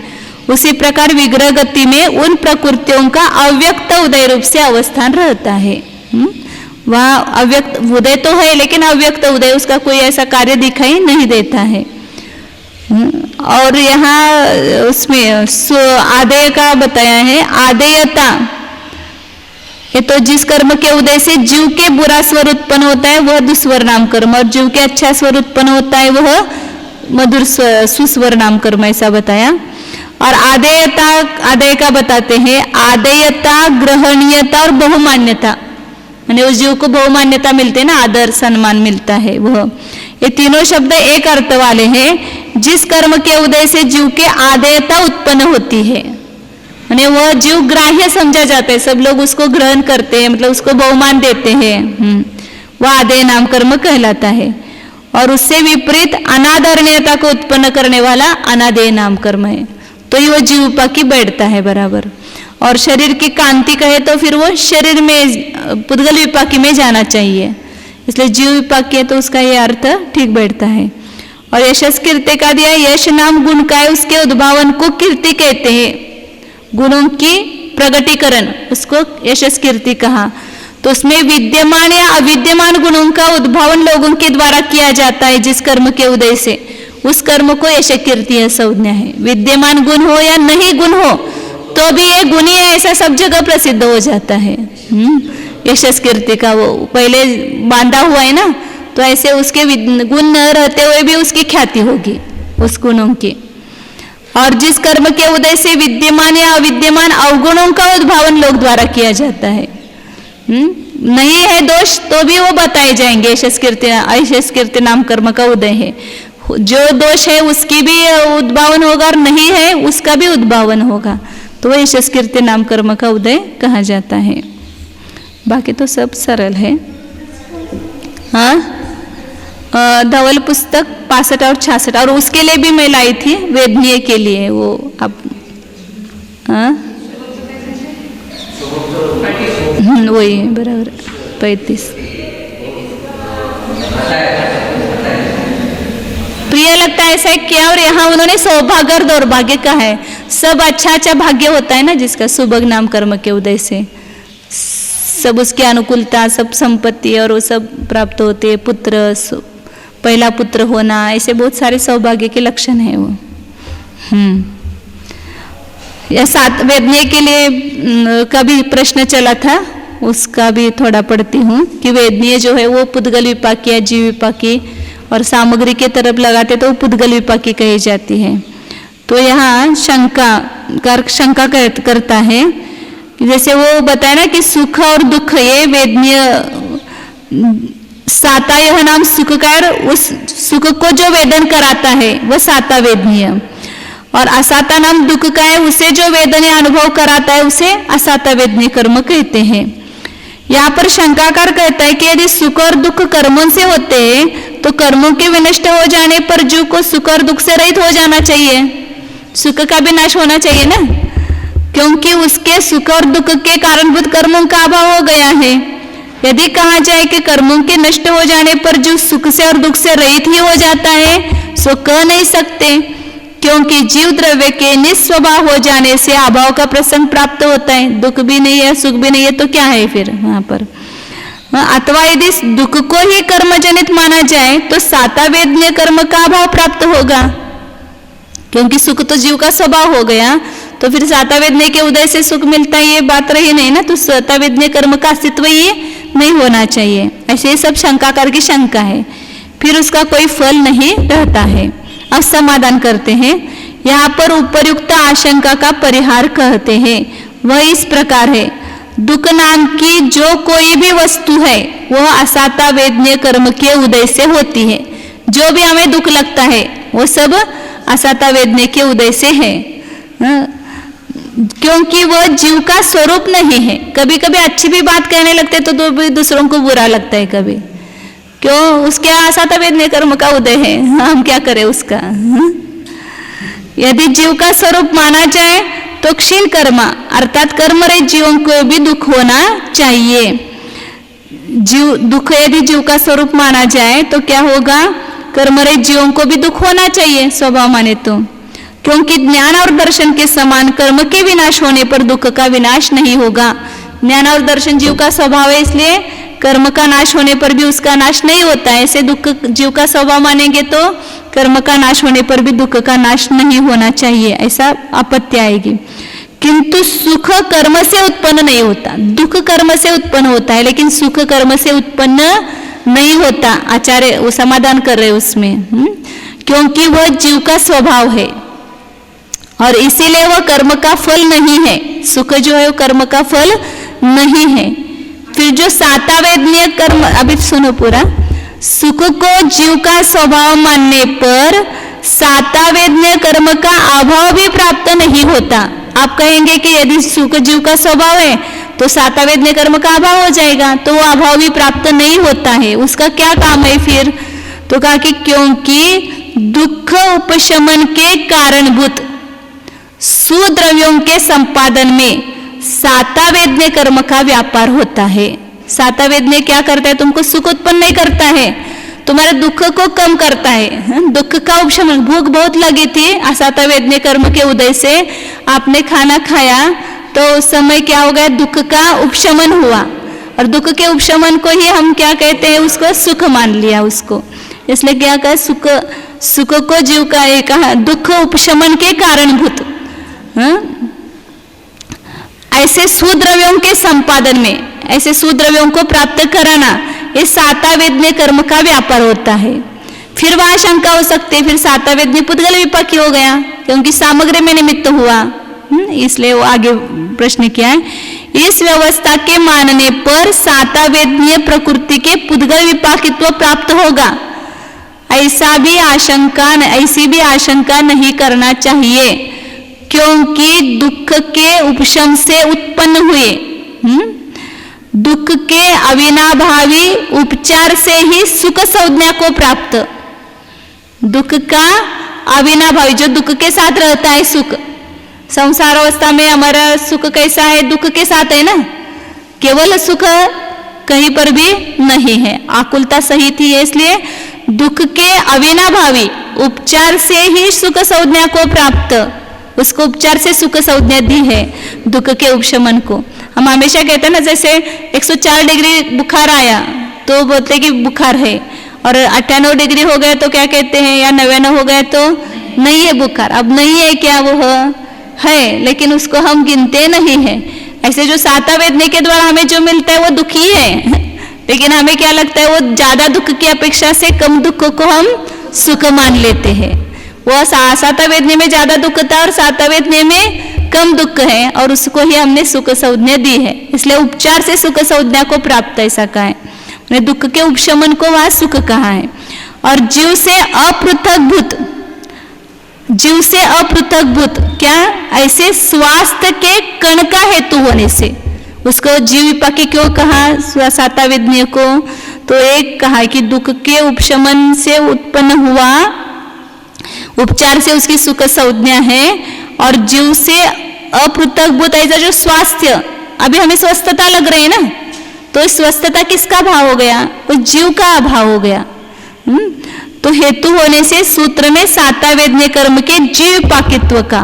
उसी प्रकार विग्रह गति में उन प्रकृतियों का अव्यक्त उदय रूप से अवस्थान रहता है। वहां अव्यक्त उदय तो है लेकिन अव्यक्त उदय, उसका कोई ऐसा कार्य दिखाई नहीं देता है। और यहाँ उसमें आदेय का बताया है, आदेयता ये तो जिस कर्म के उदय से जीव के बुरा स्वर उत्पन्न होता है वह दुस्वर नाम कर्म, और जीव के अच्छा स्वर उत्पन्न होता है वह मधुर सुस्वर नाम कर्म, ऐसा बताया। और आदेयता, आदेय का बताते हैं, आदेयता, ग्रहणीयता और बहुमान्यता, माने उस जीव को बहुमान्यता मिलते हैं ना, आदर सम्मान मिलता है वह, ये तीनों शब्द एक अर्थ वाले हैं। जिस कर्म के उदय से जीव के आदेयता उत्पन्न होती है, माने वह जीव ग्राह्य समझा जाता है, सब लोग उसको ग्रहण करते हैं, मतलब उसको बहुमान देते हैं, वह आदेय नाम कर्म कहलाता है। और उससे विपरीत अनादरणीयता को उत्पन्न करने वाला अनादेय नाम कर्म है, तो ये वो जीव विपाकी बैठता है बराबर। और शरीर की कांति कहे तो फिर वो शरीर में पुद्गल विपाकी में जाना चाहिए, इसलिए जीव विपाकी है तो उसका ये अर्थ ठीक बैठता है। और यशस कीर्ति का दिया, यश नाम गुण का है, उसके उद्भावन को कीर्ति कहते हैं, गुणों की प्रगटीकरण उसको यशस कीर्ति कहा। तो उसमें विद्यमान या अविद्यमान गुणों का उद्भावन लोगों के द्वारा किया जाता है, जिस कर्म के उदय से उस कर्म को यश कीर्ति संज्ञा है। विद्यमान गुण हो या नहीं गुण हो तो भी ये गुणी है ऐसा सब जगह प्रसिद्ध हो जाता है। यशस कीर्ति का वो पहले बांधा हुआ है ना, तो ऐसे उसके गुण न रहते हुए भी उसकी ख्याति होगी उस गुणों की। और जिस कर्म के उदय से विद्यमान या अविद्यमान अवगुणों का उद्भावन लोग द्वारा किया जाता है, नहीं है दोष तो भी वो बताए जाएंगे, यशस कीर्ति नाम कर्म का उदय है, जो दोष है उसकी भी उद्भावन होगा और नहीं है उसका भी उद्भावन होगा, तो वह यशस कीर्ति नाम कर्म का उदय कहा जाता है। बाकी तो सब सरल है। हाँ, धवल पुस्तक 65 और 66, और उसके लिए भी मैं लाई थी वेदनीय के लिए, वो अब वही बराबर 35। प्रिय लगता है ऐसा क्या, और यहाँ उन्होंने सौभाग्य और दौर्भाग्य का है, सब अच्छा अच्छा भाग्य होता है ना जिसका सुभग नाम कर्म के उदय से, सब उसकी अनुकूलता, सब संपत्ति और वो सब प्राप्त होते हैं, पुत्र, पहला पुत्र होना, ऐसे बहुत सारे सौभाग्य के लक्षण है वो। या सात वेदनीय के लिए का भी प्रश्न चला था, उसका भी थोड़ा पढ़ती हूँ कि वेदनीय जो है वो पुद्गल विपाकी या जीव विपाकी, और सामग्री के तरफ लगाते तो वो पुद्गल विपाकी कही जाती है। तो यहाँ शंका करता है, जैसे वो बताया ना कि सुख और दुख ये वेदनीय, साता यह नाम सुख का, उस सुख को जो वेदन कराता है वह साता वेदनीय, और असाता नाम दुख का है, उसे जो वेदन या अनुभव कराता है उसे असाता वेदनीय कर्म कहते हैं। यहाँ पर शंकाकार कहता है कि यदि सुख और दुख कर्मों से होते हैं तो कर्मों के विनष्ट हो जाने पर जीव को सुख और दुख से रहित हो जाना चाहिए, सुख का भी नाश होना चाहिए ना, क्योंकि उसके सुख और दुख के कारणभूत कर्मों का अभाव हो गया है। यदि कहा जाए कि कर्मों के नष्ट हो जाने पर जीव सुख से और दुख से रहित ही हो जाता है, सो कह नहीं सकते, क्योंकि जीव द्रव्य के निस्वभाव हो जाने से अभाव का प्रसंग प्राप्त होता है, दुख भी नहीं है सुख भी नहीं है तो क्या है फिर वहां पर। अथवा यदि दुख को ही कर्मजनित माना जाए तो साता वेदनीय कर्म का अभाव प्राप्त होगा, क्योंकि सुख तो जीव का स्वभाव हो गया, तो फिर साता वेदनीय के उदय से सुख मिलता है ये बात रही नहीं ना, तो साता वेदनीय कर्म का अस्तित्व ये नहीं होना चाहिए। ऐसे ही सब शंकाकार की शंका है, फिर उसका कोई फल नहीं रहता है। अब समाधान करते हैं, यहाँ पर उपयुक्त आशंका का परिहार कहते हैं, वह इस प्रकार है, दुख नाम की जो कोई भी वस्तु है वह असाता वेदनीय कर्म के उदय से होती है। जो भी हमें दुख लगता है वो सब असाता वेदनीय के उदय से है, क्योंकि वह जीव का स्वरूप नहीं है। कभी कभी अच्छी भी बात कहने लगते तो दूसरों को बुरा लगता है कभी, क्यों? उसके असाता वेदनीय कर्म का उदय है, हम क्या करें उसका। यदि जीव का स्वरूप माना जाए तो क्षीण कर्म अर्थात कर्म रहित जीवों को भी दुख होना चाहिए। दुख यदि जीव का स्वरूप माना जाए तो क्या होगा? कर्म रहित जीवों को भी दुख होना चाहिए स्वभाव माने तो, क्योंकि ज्ञान और दर्शन के समान कर्म के विनाश होने पर दुख का विनाश नहीं होगा। ज्ञान और दर्शन जीव का स्वभाव है, इसलिए कर्म का नाश होने पर भी उसका नाश नहीं होता है। ऐसे दुख जीव का स्वभाव मानेंगे तो कर्म का नाश होने पर भी दुख का नाश नहीं होना चाहिए, ऐसा आपत्ति आएगी। किंतु सुख कर्म से उत्पन्न नहीं होता, दुख कर्म से उत्पन्न होता है, लेकिन सुख कर्म से उत्पन्न नहीं होता। आचार्य वो समाधान कर रहे उसमें, क्योंकि वह जीव का स्वभाव है और इसीलिए वह कर्म का फल नहीं है। सुख जो है वो कर्म का फल नहीं है। फिर जो साता वेदनीय कर्म, अभी सुनो पूरा, सुख को जीव का स्वभाव मानने पर साता वेदनीय कर्म का अभाव भी प्राप्त नहीं होता। आप कहेंगे कि यदि सुख जीव का स्वभाव है तो साता वेदनीय कर्म का अभाव हो जाएगा, तो वो अभाव भी प्राप्त नहीं होता है। उसका क्या काम है फिर? तो कहा कि क्योंकि दुख उपशमन के कारणभूत सुद्रव्यों के संपादन में साता वेदनीय कर्म का व्यापार होता है। साता वेदनीय क्या करता है? तुमको सुख उत्पन्न नहीं करता है, तुम्हारे दुख को कम करता है। दुख का उपशमन, भूख बहुत लगी थी, असाता वेदनीय कर्म के उदय से आपने खाना खाया तो उस समय क्या हो गया? दुख का उपशमन हुआ, और दुख के उपशमन को ही हम क्या कहते हैं? उसको सुख मान लिया उसको। इसलिए क्या कहा? सुख को जीव का एक कहा दुख उपशमन के कारणभूत। ऐसे सुद्रव्यों के संपादन में, ऐसे सुद्रव्यों को प्राप्त कराना, ये साता वेदनीय कर्म का व्यापार होता है। फिर वह शंका हो सकती है, फिर साता वेदनीय पुद्गल विपाकी हो गया, क्योंकि सामग्री में निमित्त हुआ। इसलिए वो आगे प्रश्न किया है, इस व्यवस्था के मानने पर साता वेदनीय प्रकृति के पुद्गल विपाकित्व प्राप्त होगा। ऐसी भी आशंका नहीं करना चाहिए, क्योंकि दुख के उपशम से उत्पन्न हुए दुख के अविनाभावी उपचार से ही सुख संज्ञा को प्राप्त। दुख का अविनाभावी, जो दुख के साथ रहता है सुख, संसार अवस्था में हमारा सुख कैसा है? दुख के साथ है ना, केवल सुख कहीं पर भी नहीं है। आकुलता सही थी, इसलिए दुख के अविनाभावी उपचार से ही सुख संज्ञा को प्राप्त, उसको उपचार से सुख संज्ञा दी है दुख के उपशमन को। हम हमेशा कहते हैं ना, जैसे 104 डिग्री बुखार आया तो बोलते हैं कि बुखार है, और 98 डिग्री हो गए तो क्या कहते हैं, या 99 हो गए तो नहीं है बुखार। अब नहीं है क्या? वो है, लेकिन उसको हम गिनते नहीं है। ऐसे जो साता वेदनीय के द्वारा हमें जो मिलता है वो दुखी है, लेकिन हमें क्या लगता है? वो ज्यादा दुख की अपेक्षा से कम दुख को हम सुख मान लेते हैं। वह साता वेदनीय में ज्यादा दुख था और साता वेदनीय में कम दुख है, और उसको ही हमने सुख संज्ञा दी है। इसलिए उपचार से सुख संज्ञा को प्राप्त, ऐसा कहा है। दुख के उपशमन को वहां सुख कहा है। और जीव से अपृथकभूत, जीव से अपृथकभूत क्या? ऐसे स्वास्थ्य के कण का हेतु होने से उसको जीव विपाकी क्यों कहा साता वेदनीय को? तो एक कहा कि दुख के उपशमन से उत्पन्न हुआ उपचार से उसकी सुख संज्ञा है, और जीव से अपृथकभूत ऐसा जो स्वास्थ्य, अभी हमें स्वस्थता लग रही है ना, तो इस स्वस्थता किसका भाव हो गया? वो जीव का अभाव हो गया। तो हेतु होने से सूत्र में साता वेदनीय कर्म के जीव पाकित्व का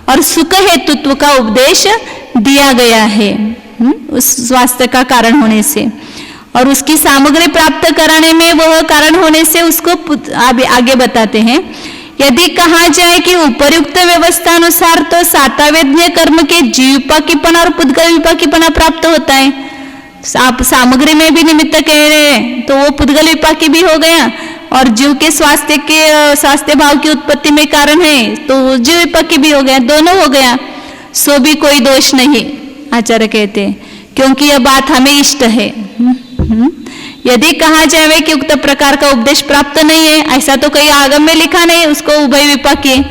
और सुख हेतुत्व का उपदेश दिया गया है, उस स्वास्थ्य का कारण होने से। और उसकी सामग्री प्राप्त कराने में वह कारण होने से उसको आगे बताते हैं। यदि कहा जाए कि उपर्युक्त व्यवस्था अनुसार तो साता वेदनीय कर्म के जीव विपाकीपना और पुद्गल विपाकीपना प्राप्त होता है। आप सामग्री में भी निमित्त कह रहे हैं तो वो पुद्गल विपाकी भी हो गया, और जीव के स्वास्थ्य भाव की उत्पत्ति में कारण है तो जीव विपाकी भी हो गया, दोनों हो गया, सो भी कोई दोष नहीं। आचार्य कहते हैं क्योंकि यह बात हमें इष्ट है। यदि कहा जाए कि उक्त प्रकार का उपदेश प्राप्त नहीं है, ऐसा तो कहीं आगम में लिखा नहीं, उसको उभय विपाकी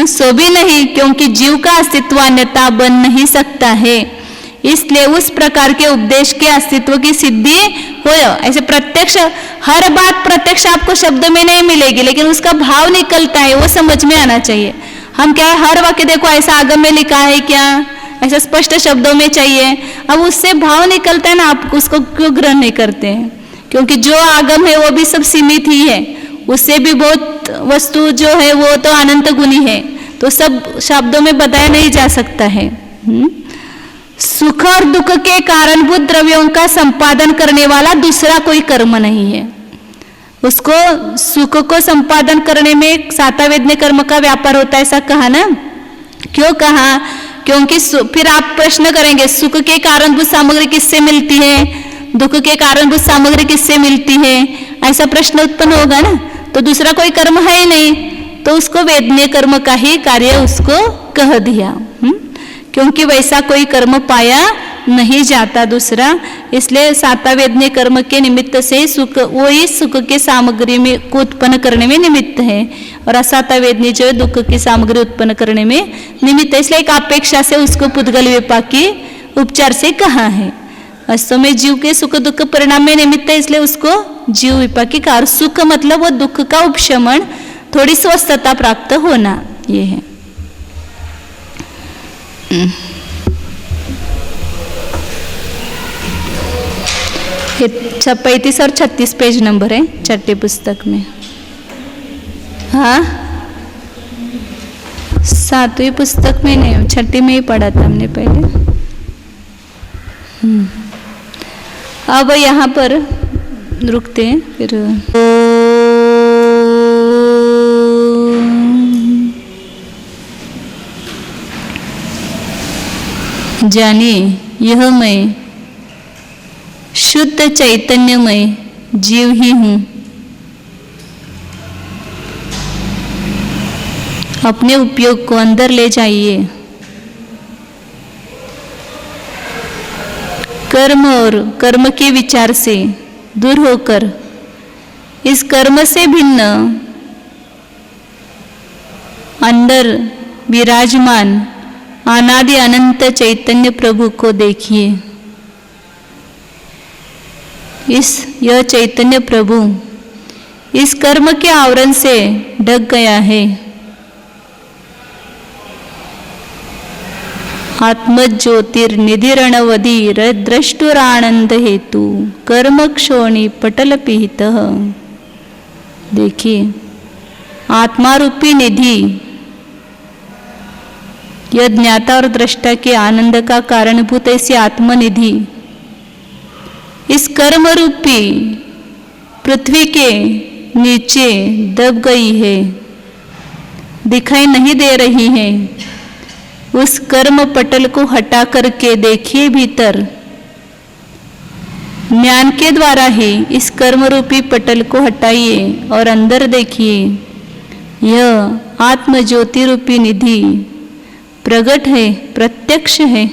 सो भी नहीं, क्योंकि जीव का अस्तित्व अन्यथा बन नहीं सकता है। इसलिए उस प्रकार के उपदेश के अस्तित्व की सिद्धि हो। ऐसे प्रत्यक्ष हर बात प्रत्यक्ष आपको शब्द में नहीं मिलेगी, लेकिन उसका भाव निकलता है, वो समझ में आना चाहिए। हम क्या है, हर वाक्य देखो ऐसा आगम में लिखा है क्या, ऐसा स्पष्ट शब्दों में चाहिए, अब उससे भाव निकलता है ना, आप उसको क्यों ग्रहण नहीं करते हैं? क्योंकि जो आगम है वो भी सब सीमित ही है, उससे भी बहुत वस्तु जो है वो तो अनंत गुणी है, तो सब शब्दों में बताया नहीं जा सकता है। सुख और दुख के कारणभूत द्रव्यों का संपादन करने वाला दूसरा कोई कर्म नहीं है। उसको सुख को संपादन करने में सातावेद्य कर्म का व्यापार होता है, ऐसा कहा ना। क्यों कहा? क्योंकि फिर आप प्रश्न करेंगे, सुख के कारणभूत सामग्री किससे मिलती है, दुख के कारणभूत सामग्री किससे मिलती है, ऐसा प्रश्न उत्पन्न होगा ना। तो दूसरा कोई कर्म है ही नहीं, तो उसको वेदनीय कर्म का ही कार्य उसको कह दिया। क्योंकि वैसा कोई कर्म पाया नहीं जाता दूसरा, इसलिए सातावेद्य कर्म के निमित्त से सुख, वो ही सुख के सामग्री में को उत्पन्न करने में निमित्त है, और असातावेद्य जो दुख की सामग्री उत्पन्न करने में निमित्त है। इसलिए एक अपेक्षा से उसको पुद्गल विपाकी उपचार से कहा है। वास्तव में जीव के सुख दुख परिणाम में निमित्त है, इसलिए उसको जीव विपाकी का। और सुख मतलब वो दुख का उपशमन, थोड़ी स्वस्थता प्राप्त होना, ये है। 35 और 36 पेज नंबर है छठी पुस्तक में। हाँ, 7वीं पुस्तक में नहीं, छठी में ही पढ़ा था हमने पहले। अब यहाँ पर रुकते हैं फिर। जानिए, यह मैं शुद्ध चैतन्यमय जीव ही हूँ। अपने उपयोग को अंदर ले जाइए। कर्म और कर्म के विचार से दूर होकर इस कर्म से भिन्न अंदर विराजमान अनादि अनंत चैतन्य प्रभु को देखिए। यह चैतन्य प्रभु इस कर्म के आवरण से ढक गया है। आत्मज्योतिर्निधिरणवधि द्रष्टुरानंद हेतु कर्म क्षोणी पटल पिहितः। देखिए, आत्मा रूपी निधि, यह ज्ञाता और दृष्टा के आनंद का कारणभूत ऐसी आत्मनिधि इस कर्म रूपी पृथ्वी के नीचे दब गई है, दिखाई नहीं दे रही है। उस कर्म पटल को हटा करके देखिए भीतर। ज्ञान के द्वारा ही इस कर्म रूपी पटल को हटाइए और अंदर देखिए। यह आत्म ज्योति रूपी निधि प्रकट है, प्रत्यक्ष है,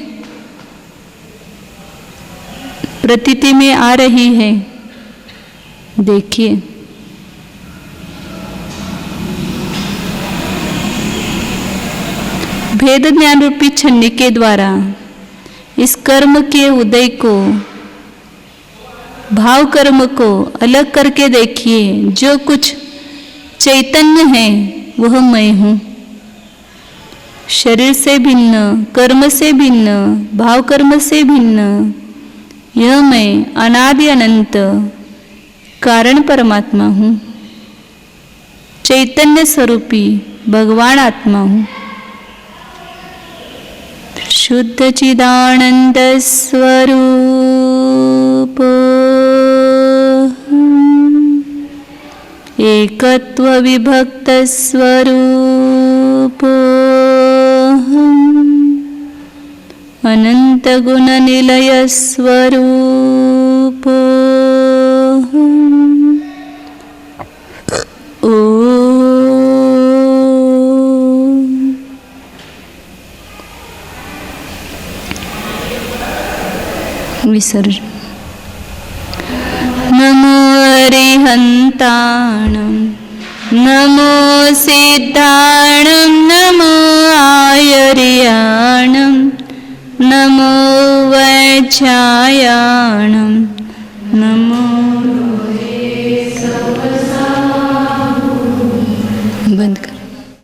प्रतीति में आ रही है। देखिए, भेद ज्ञान रूपी छन्नी के द्वारा इस कर्म के उदय को, भाव कर्म को अलग करके देखिए। जो कुछ चैतन्य है वह मैं हूँ। शरीर से भिन्न, कर्म से भिन्न, भाव कर्म से भिन्न, यह मैं अनादि अनंत कारण परमात्मा हूँ। चैतन्य स्वरूपी भगवान आत्मा हूँ। शुद्ध चिदानंद स्वरूप एकत्व विभक्त स्वरूप अनंत गुण निलय स्वरूप विसर्जन. नमो अरिहन्ताणं नमो सिद्धाणं नमो आयर्याणं नमो वैच्छायाणं नमो